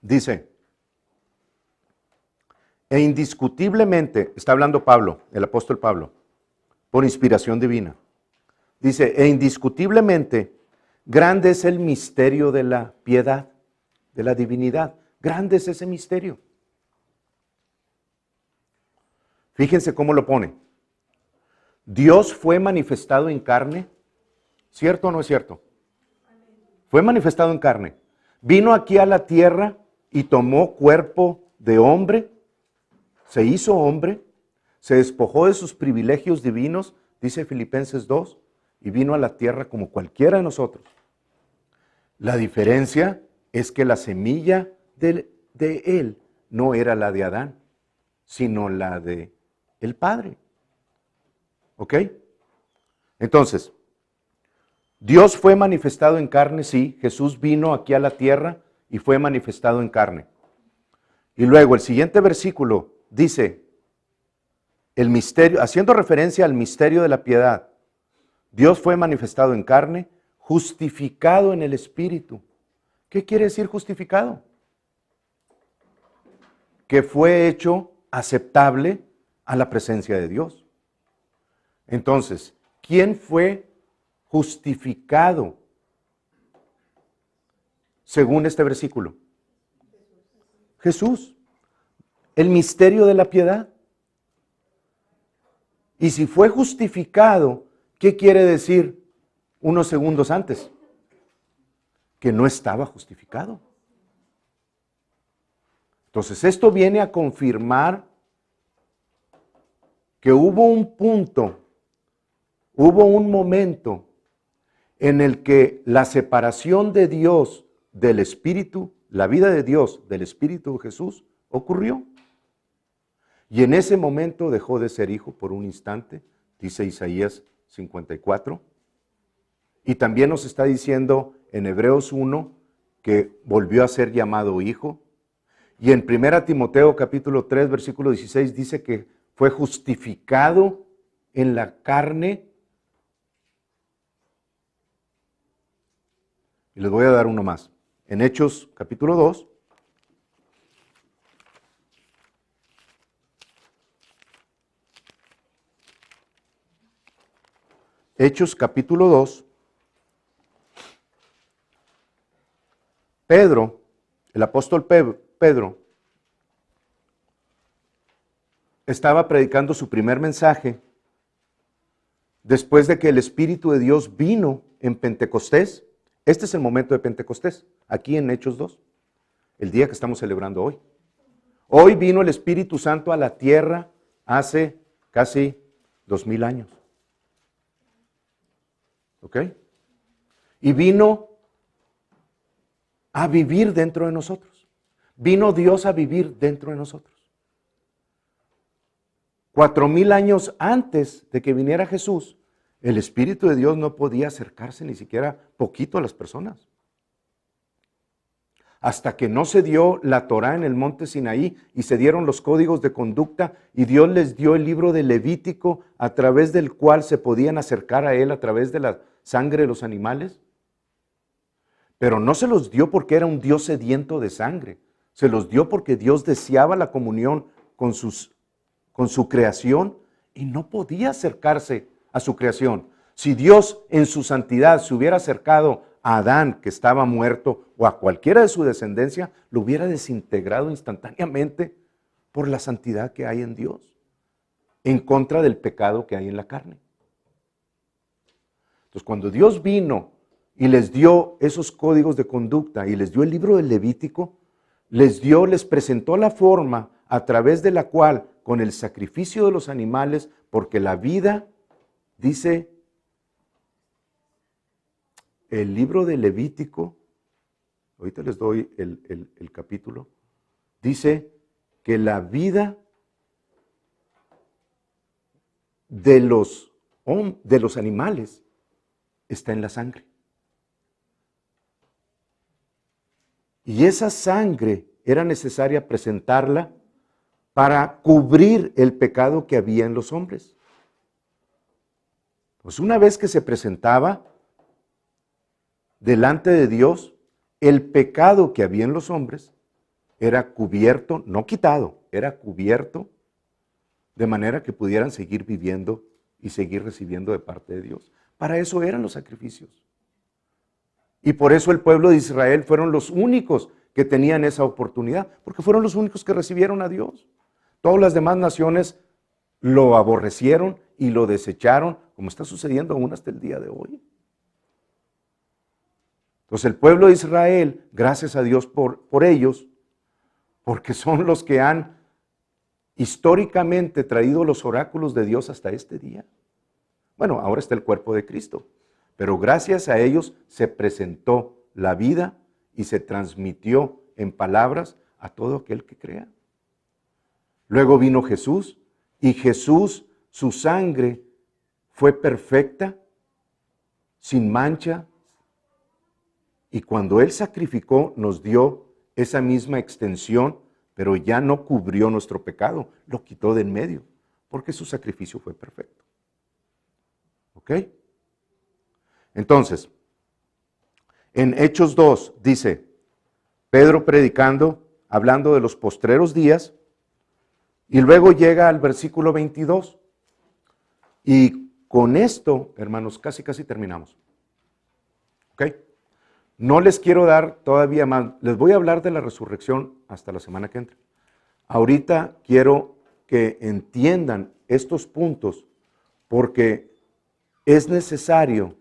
Dice, E indiscutiblemente, está hablando Pablo, el apóstol Pablo, por inspiración divina. Dice, e indiscutiblemente, grande es el misterio de la piedad, de la divinidad. Grande es ese misterio. Fíjense cómo lo pone. Dios fue manifestado en carne, ¿cierto o no es cierto? Fue manifestado en carne. Vino aquí a la tierra y tomó cuerpo de hombre, se hizo hombre, se despojó de sus privilegios divinos, dice Filipenses 2, y vino a la tierra como cualquiera de nosotros. La diferencia es que la semilla de él no era la de Adán, sino la de el Padre. ¿Ok? Entonces, Dios fue manifestado en carne, sí. Jesús vino aquí a la tierra y fue manifestado en carne. Y luego el siguiente versículo dice, el misterio, haciendo referencia al misterio de la piedad, Dios fue manifestado en carne, justificado en el Espíritu. ¿Qué quiere decir justificado? Que fue hecho aceptable a la presencia de Dios. Entonces, ¿quién fue justificado según este versículo? Jesús. El misterio de la piedad. Y si fue justificado, ¿qué quiere decir unos segundos antes? Que no estaba justificado. Entonces, esto viene a confirmar que hubo un punto, hubo un momento en el que la separación de Dios del Espíritu, la vida de Dios del Espíritu de Jesús, ocurrió. Y en ese momento dejó de ser hijo por un instante, dice Isaías 54. Y también nos está diciendo en Hebreos 1 que volvió a ser llamado hijo. Y en 1 Timoteo capítulo 3, versículo 16 dice que fue justificado en la carne. Y les voy a dar uno más. En Hechos capítulo 2. Hechos capítulo 2. Pedro, el apóstol Pedro, estaba predicando su primer mensaje después de que el Espíritu de Dios vino en Pentecostés. Este es el momento de Pentecostés, aquí en Hechos 2, el día que estamos celebrando hoy. Hoy vino el Espíritu Santo a la tierra hace casi 2000 años. ¿Ok? Y vino a vivir dentro de nosotros. Vino Dios a vivir dentro de nosotros. 4000 años antes de que viniera Jesús, el Espíritu de Dios no podía acercarse ni siquiera poquito a las personas. Hasta que no se dio la Torá en el monte Sinaí y se dieron los códigos de conducta y Dios les dio el libro de Levítico a través del cual se podían acercar a Él a través de la sangre de los animales. Pero no se los dio porque era un Dios sediento de sangre. Se los dio porque Dios deseaba la comunión con su creación y no podía acercarse a su creación. Si Dios en su santidad se hubiera acercado a Adán, que estaba muerto, o a cualquiera de su descendencia, lo hubiera desintegrado instantáneamente por la santidad que hay en Dios, en contra del pecado que hay en la carne. Entonces, cuando Dios vino y les dio esos códigos de conducta y les dio el libro del Levítico, les presentó la forma a través de la cual, con el sacrificio de los animales, porque la vida, dice el libro de Levítico, ahorita les doy el capítulo, dice que la vida de los animales está en la sangre. Y esa sangre era necesaria presentarla para cubrir el pecado que había en los hombres. Pues una vez que se presentaba delante de Dios, el pecado que había en los hombres era cubierto, no quitado, era cubierto de manera que pudieran seguir viviendo y seguir recibiendo de parte de Dios. Para eso eran los sacrificios. Y por eso el pueblo de Israel fueron los únicos que tenían esa oportunidad, porque fueron los únicos que recibieron a Dios. Todas las demás naciones lo aborrecieron y lo desecharon, como está sucediendo aún hasta el día de hoy. Entonces el pueblo de Israel, gracias a Dios por ellos, porque son los que han históricamente traído los oráculos de Dios hasta este día. Bueno, ahora está el cuerpo de Cristo, pero gracias a ellos se presentó la vida y se transmitió en palabras a todo aquel que crea. Luego vino Jesús, y Jesús, su sangre fue perfecta, sin mancha, y cuando Él sacrificó nos dio esa misma extensión, pero ya no cubrió nuestro pecado, lo quitó de en medio, porque su sacrificio fue perfecto. ¿Ok? Entonces, en Hechos 2 dice, Pedro predicando, hablando de los postreros días, y luego llega al versículo 22. Y con esto, hermanos, casi terminamos. ¿Ok? No les quiero dar todavía más, les voy a hablar de la resurrección hasta la semana que entra. Ahorita quiero que entiendan estos puntos, porque es necesario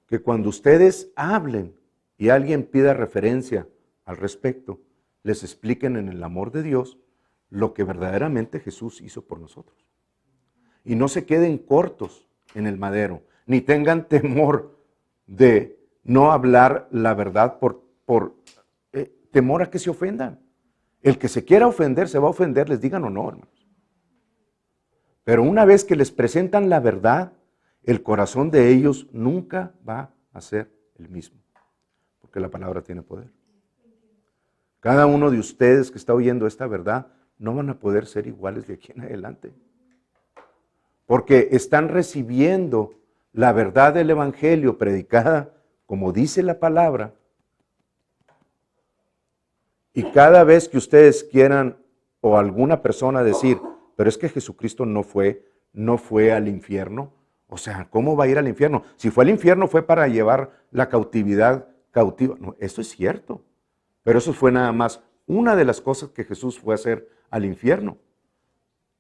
que cuando ustedes hablen y alguien pida referencia al respecto, les expliquen en el amor de Dios lo que verdaderamente Jesús hizo por nosotros. Y no se queden cortos en el madero, ni tengan temor de no hablar la verdad por temor a que se ofendan. El que se quiera ofender, se va a ofender, les digan o no, hermanos. Pero una vez que les presentan la verdad, el corazón de ellos nunca va a ser el mismo, porque la palabra tiene poder. Cada uno de ustedes que está oyendo esta verdad, no van a poder ser iguales de aquí en adelante, porque están recibiendo la verdad del Evangelio predicada, como dice la palabra, y cada vez que ustedes quieran, o alguna persona decir, pero es que Jesucristo no fue al infierno, o sea, ¿cómo va a ir al infierno? Si fue al infierno fue para llevar la cautividad cautiva. No, esto es cierto, pero eso fue nada más una de las cosas que Jesús fue a hacer al infierno.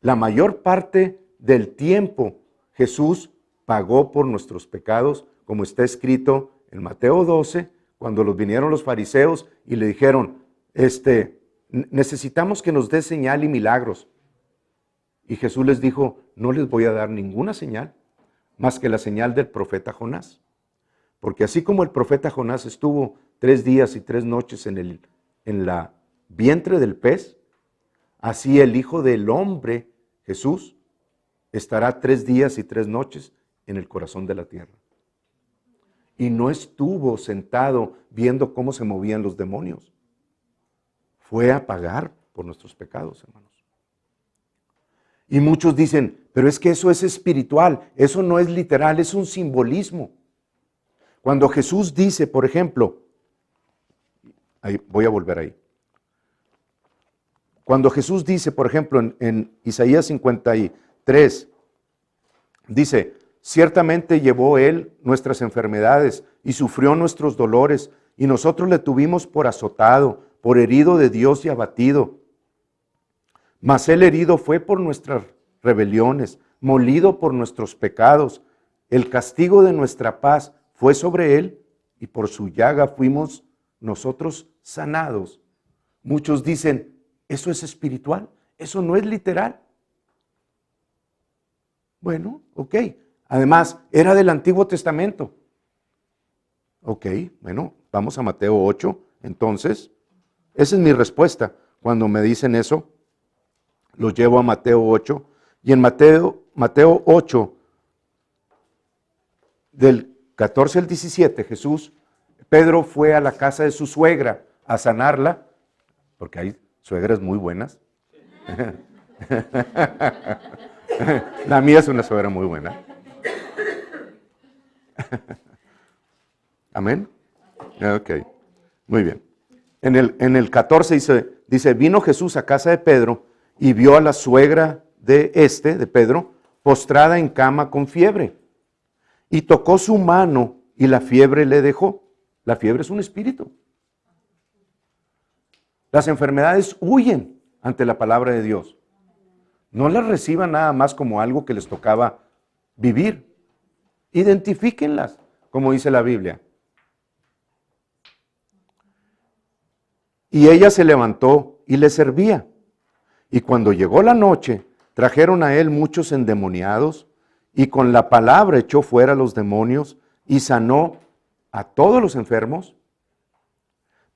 La mayor parte del tiempo Jesús pagó por nuestros pecados, como está escrito en Mateo 12, cuando vinieron los fariseos y le dijeron, necesitamos que nos dé señal y milagros. Y Jesús les dijo, no les voy a dar ninguna señal, más que la señal del profeta Jonás. Porque así como el profeta Jonás estuvo 3 días y 3 noches en la vientre del pez, así el Hijo del Hombre, Jesús, estará 3 días y 3 noches en el corazón de la tierra. Y no estuvo sentado viendo cómo se movían los demonios. Fue a pagar por nuestros pecados, hermanos. Y muchos dicen, pero es que eso es espiritual, eso no es literal, es un simbolismo. Cuando Jesús dice, por ejemplo, voy a volver ahí. Cuando Jesús dice, por ejemplo, en Isaías 53, dice, ciertamente llevó Él nuestras enfermedades y sufrió nuestros dolores, y nosotros le tuvimos por azotado, por herido de Dios y abatido. Mas Él herido fue por nuestras rebeliones, molido por nuestros pecados. El castigo de nuestra paz fue sobre Él, y por su llaga fuimos nosotros sanados. Muchos dicen, eso es espiritual, eso no es literal. Bueno, ok. Además, era del Antiguo Testamento. Ok, bueno, vamos a Mateo 8. Entonces, esa es mi respuesta. Cuando me dicen eso, los llevo a Mateo 8. Y en Mateo 8, del 14 al 17, Pedro fue a la casa de su suegra a sanarla, porque hay suegras muy buenas. La mía es una suegra muy buena. Amén. Ok, muy bien. en el 14 dice, vino Jesús a casa de Pedro y vio a la suegra de Pedro, postrada en cama con fiebre. Y tocó su mano y la fiebre le dejó. La fiebre es un espíritu. Las enfermedades huyen ante la palabra de Dios. No las reciban nada más como algo que les tocaba vivir. Identifíquenlas, como dice la Biblia. Y ella se levantó y le servía. Y cuando llegó la noche, trajeron a él muchos endemoniados, y con la palabra echó fuera los demonios y sanó a todos los enfermos,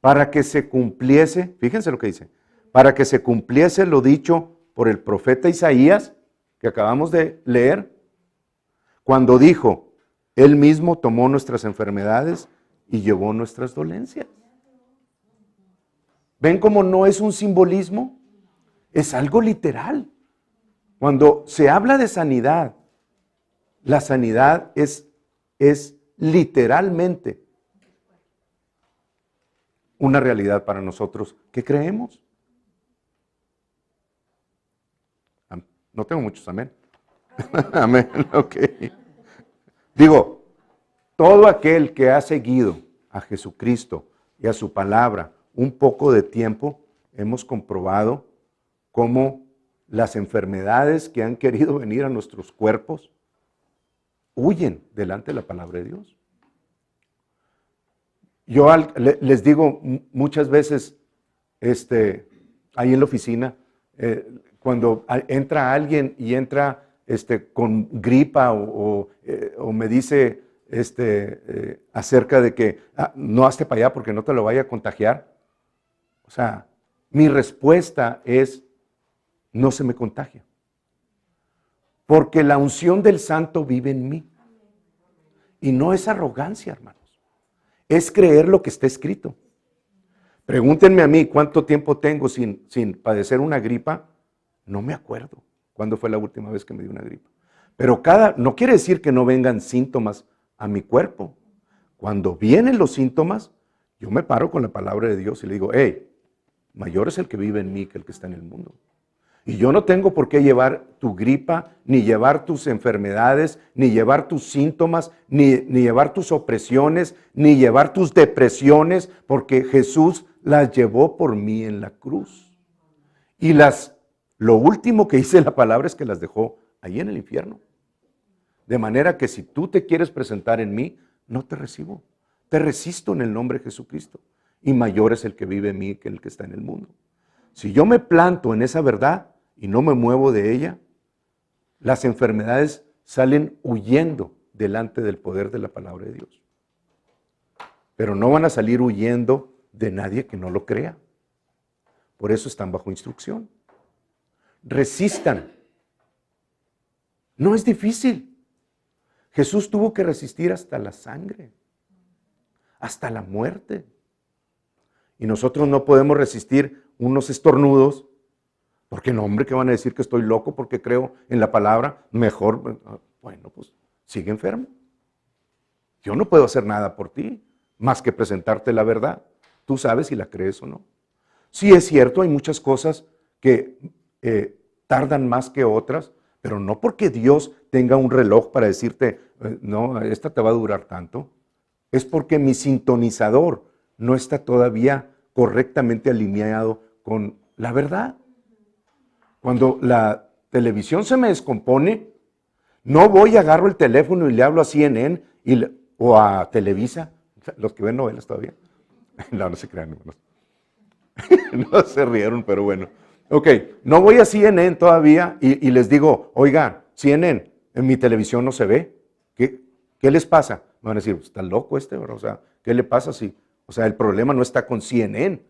para que se cumpliese, fíjense lo que dice, para que se cumpliese lo dicho por el profeta Isaías, que acabamos de leer, cuando dijo, él mismo tomó nuestras enfermedades y llevó nuestras dolencias. ¿Ven cómo no es un simbolismo? Es algo literal. Cuando se habla de sanidad, la sanidad es literalmente una realidad para nosotros que creemos. No tengo muchos amén. Amén, ok. Digo, todo aquel que ha seguido a Jesucristo y a su palabra un poco de tiempo, hemos comprobado cómo las enfermedades que han querido venir a nuestros cuerpos huyen delante de la palabra de Dios. Yo les digo muchas veces, ahí en la oficina, cuando entra alguien y entra con gripa o me dice acerca de que no hazte para allá porque no te lo vaya a contagiar. O sea, mi respuesta es, no se me contagia. Porque la unción del Santo vive en mí. Y no es arrogancia, hermanos. Es creer lo que está escrito. Pregúntenme a mí cuánto tiempo tengo sin padecer una gripa. No me acuerdo cuándo fue la última vez que me dio una gripa. Pero no quiere decir que no vengan síntomas a mi cuerpo. Cuando vienen los síntomas, yo me paro con la palabra de Dios y le digo, hey, mayor es el que vive en mí que el que está en el mundo. Y yo no tengo por qué llevar tu gripa, ni llevar tus enfermedades, ni llevar tus síntomas, ni llevar tus opresiones, ni llevar tus depresiones, porque Jesús las llevó por mí en la cruz. Y lo último que dice la palabra es que las dejó ahí en el infierno. De manera que si tú te quieres presentar en mí, no te recibo. Te resisto en el nombre de Jesucristo. Y mayor es el que vive en mí que el que está en el mundo. Si yo me planto en esa verdad y no me muevo de ella, las enfermedades salen huyendo delante del poder de la palabra de Dios. Pero no van a salir huyendo de nadie que no lo crea. Por eso están bajo instrucción. Resistan. No es difícil. Jesús tuvo que resistir hasta la sangre, hasta la muerte. Y nosotros no podemos resistir unos estornudos, porque no, hombre, ¿qué van a decir? Que estoy loco porque creo en la palabra. Mejor, bueno, pues sigue enfermo. Yo no puedo hacer nada por ti, más que presentarte la verdad. Tú sabes si la crees o no. Sí es cierto, hay muchas cosas que tardan más que otras, pero no porque Dios tenga un reloj para decirte, no, esta te va a durar tanto. Es porque mi sintonizador no está todavía correctamente alineado con la verdad. Cuando la televisión se me descompone, no voy y agarro el teléfono y le hablo a CNN o a Televisa, los que ven novelas todavía. No se crean, hermanos. No se rieron, pero bueno. Ok, no voy a CNN todavía y les digo, oiga, CNN, en mi televisión no se ve. ¿Qué les pasa? Me van a decir, está loco ¿verdad? O sea, ¿qué le pasa si? O sea, el problema no está con CNN.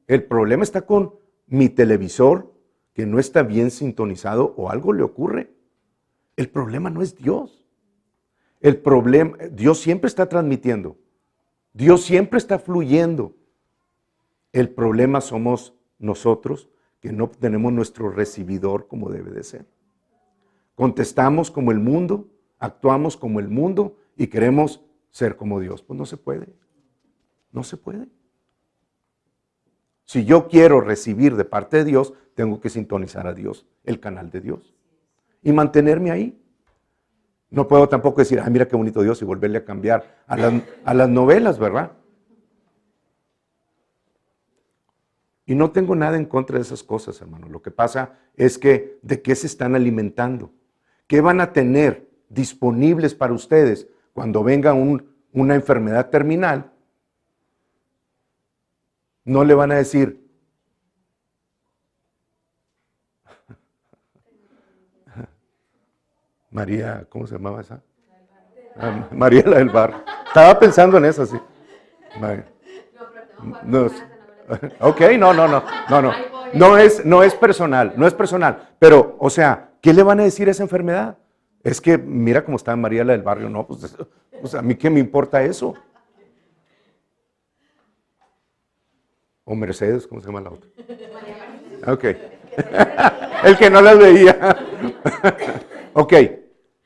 El problema está con mi televisor que no está bien sintonizado o algo le ocurre. El problema no es Dios. El problema, Dios siempre está transmitiendo. Dios siempre está fluyendo. El problema somos nosotros que no tenemos nuestro recibidor como debe de ser. Contestamos como el mundo, actuamos como el mundo y queremos ser como Dios. Pues no se puede. No se puede. Si yo quiero recibir de parte de Dios, tengo que sintonizar a Dios, el canal de Dios, y mantenerme ahí. No puedo tampoco decir, mira qué bonito Dios, y volverle a cambiar a las novelas, ¿verdad? Y no tengo nada en contra de esas cosas, hermano. Lo que pasa es que, ¿de qué se están alimentando? ¿Qué van a tener disponibles para ustedes cuando venga una enfermedad terminal? No le van a decir, María, ¿cómo se llamaba esa? María la del Barrio. Estaba pensando en eso, sí. No, ok, no. No es personal, no es personal. Pero, o sea, ¿qué le van a decir a esa enfermedad? Es que mira cómo está María la del Barrio. No, pues a mí qué me importa eso. O Mercedes, ¿cómo se llama la otra? Ok. El que no las veía. Ok,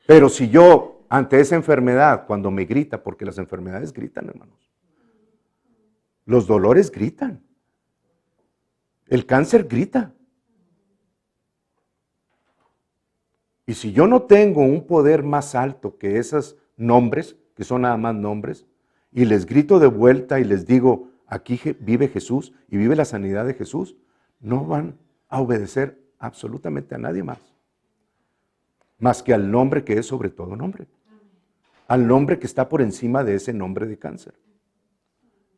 pero si yo ante esa enfermedad, cuando me grita, porque las enfermedades gritan, hermanos. Los dolores gritan. El cáncer grita. Y si yo no tengo un poder más alto que esos nombres, que son nada más nombres, y les grito de vuelta y les digo, aquí vive Jesús y vive la sanidad de Jesús, no van a obedecer absolutamente a nadie más que al nombre que es sobre todo nombre, al nombre que está por encima de ese nombre de cáncer.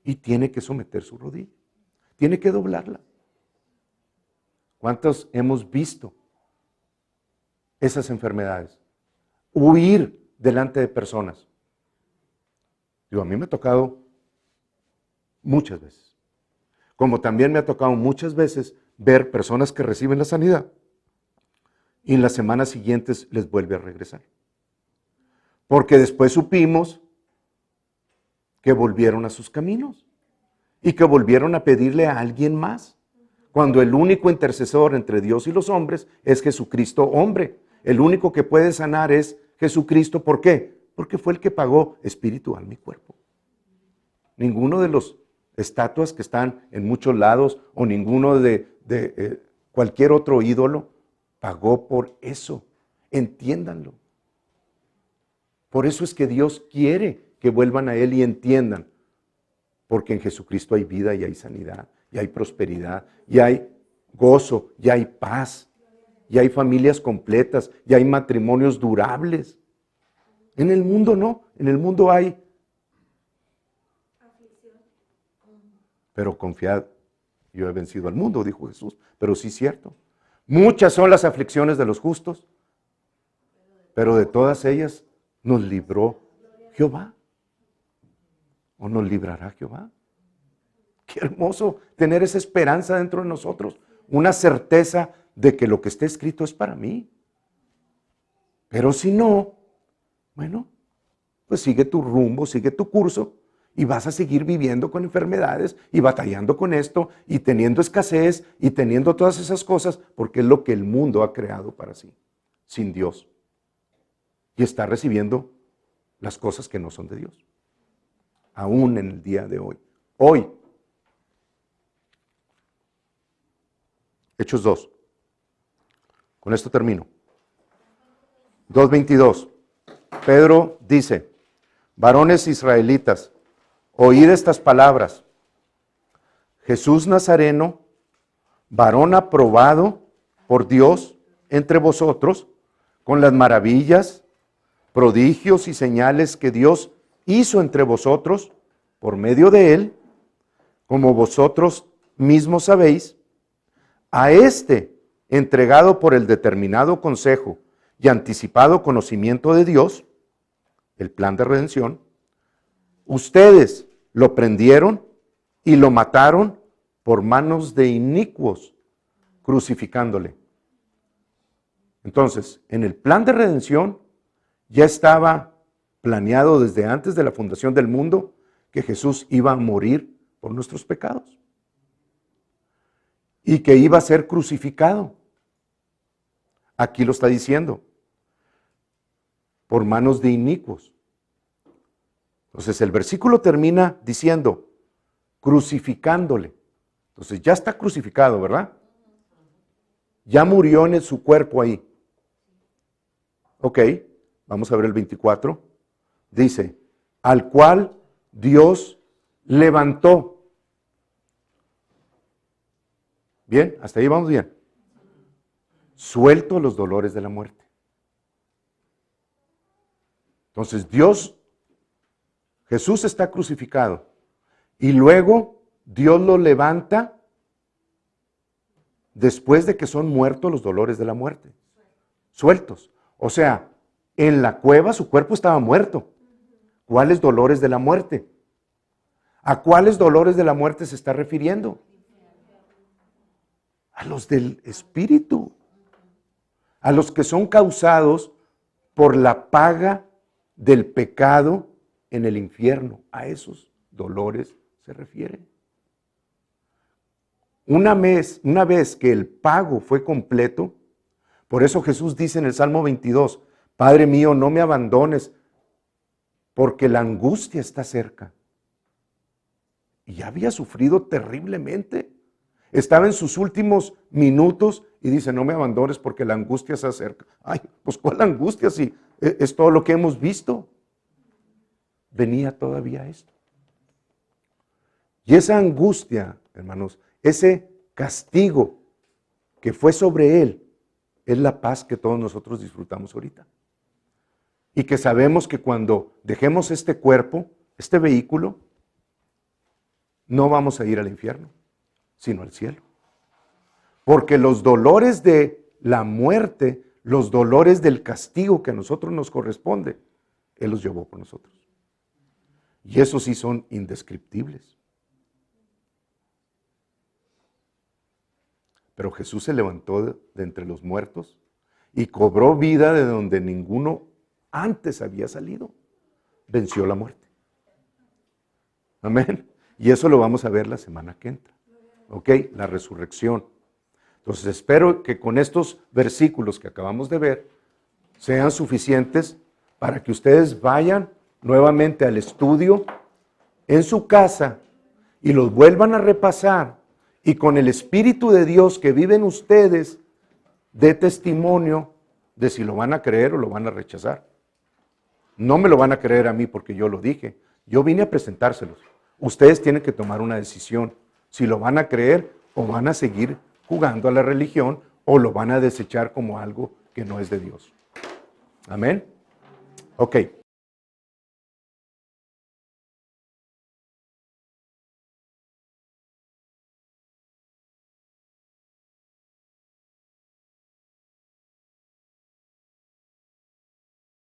Y tiene que someter su rodilla, tiene que doblarla. ¿Cuántos hemos visto esas enfermedades? Huir delante de personas. Digo, a mí me ha tocado muchas veces. Como también me ha tocado muchas veces ver personas que reciben la sanidad y en las semanas siguientes les vuelve a regresar. Porque después supimos que volvieron a sus caminos y que volvieron a pedirle a alguien más. Cuando el único intercesor entre Dios y los hombres es Jesucristo hombre. El único que puede sanar es Jesucristo. ¿Por qué? Porque fue el que pagó espíritu, alma y cuerpo. Ninguno de los estatuas que están en muchos lados o ninguno de cualquier otro ídolo pagó por eso. Entiéndanlo. Por eso es que Dios quiere que vuelvan a Él y entiendan. Porque en Jesucristo hay vida y hay sanidad, y hay prosperidad, y hay gozo, y hay paz, y hay familias completas, y hay matrimonios durables. En el mundo no, en el mundo hay. Pero confiad, yo he vencido al mundo, dijo Jesús. Pero sí es cierto. Muchas son las aflicciones de los justos, pero de todas ellas nos libró Jehová. ¿O nos librará Jehová? Qué hermoso tener esa esperanza dentro de nosotros. Una certeza de que lo que está escrito es para mí. Pero si no, bueno, pues sigue tu rumbo, sigue tu curso y vas a seguir viviendo con enfermedades y batallando con esto y teniendo escasez y teniendo todas esas cosas porque es lo que el mundo ha creado para sí, sin Dios. Y está recibiendo las cosas que no son de Dios. Aún en el día de hoy. Hoy. Hechos 2. Con esto termino. 2:22. Pedro dice, varones israelitas, oíd estas palabras. Jesús Nazareno, varón aprobado por Dios entre vosotros, con las maravillas, prodigios y señales que Dios hizo entre vosotros por medio de él, como vosotros mismos sabéis, a este entregado por el determinado consejo y anticipado conocimiento de Dios, el plan de redención, ustedes lo prendieron y lo mataron por manos de inicuos, crucificándole. Entonces, en el plan de redención ya estaba planeado desde antes de la fundación del mundo que Jesús iba a morir por nuestros pecados y que iba a ser crucificado. Aquí lo está diciendo, por manos de inicuos. Entonces el versículo termina diciendo, crucificándole. Entonces ya está crucificado, ¿verdad? Ya murió en su cuerpo ahí. Ok, vamos a ver el 24. Dice, al cual Dios levantó. Bien, hasta ahí vamos bien. Suelto los dolores de la muerte. Entonces Jesús está crucificado y luego Dios lo levanta después de que son muertos los dolores de la muerte. Sueltos. O sea, en la cueva su cuerpo estaba muerto. ¿Cuáles dolores de la muerte? ¿A cuáles dolores de la muerte se está refiriendo? A los del espíritu. A los que son causados por la paga del pecado en el infierno. A esos dolores se refiere. Una vez que el pago fue completo, por eso Jesús dice en el Salmo 22, Padre mío, no me abandones, porque la angustia está cerca. Y ya había sufrido terriblemente. Estaba en sus últimos minutos y dice, no me abandones porque la angustia se acerca. Ay, pues ¿cuál angustia si es todo lo que hemos visto? Venía todavía esto. Y esa angustia, hermanos, ese castigo que fue sobre él, es la paz que todos nosotros disfrutamos ahorita. Y que sabemos que cuando dejemos este cuerpo, este vehículo, no vamos a ir al infierno, sino al cielo. Porque los dolores de la muerte, los dolores del castigo que a nosotros nos corresponde, Él los llevó por nosotros. Y esos sí son indescriptibles. Pero Jesús se levantó de entre los muertos y cobró vida de donde ninguno antes había salido. Venció la muerte. Amén. Y eso lo vamos a ver la semana que entra. ¿Ok? La resurrección. Entonces espero que con estos versículos que acabamos de ver sean suficientes para que ustedes vayan nuevamente al estudio en su casa y los vuelvan a repasar y con el Espíritu de Dios que vive en ustedes dé testimonio de si lo van a creer o lo van a rechazar. No me lo van a creer a mí porque yo lo dije. Yo vine a presentárselos. Ustedes tienen que tomar una decisión. Si lo van a creer o van a seguir jugando a la religión o lo van a desechar como algo que no es de Dios. Amén. Ok.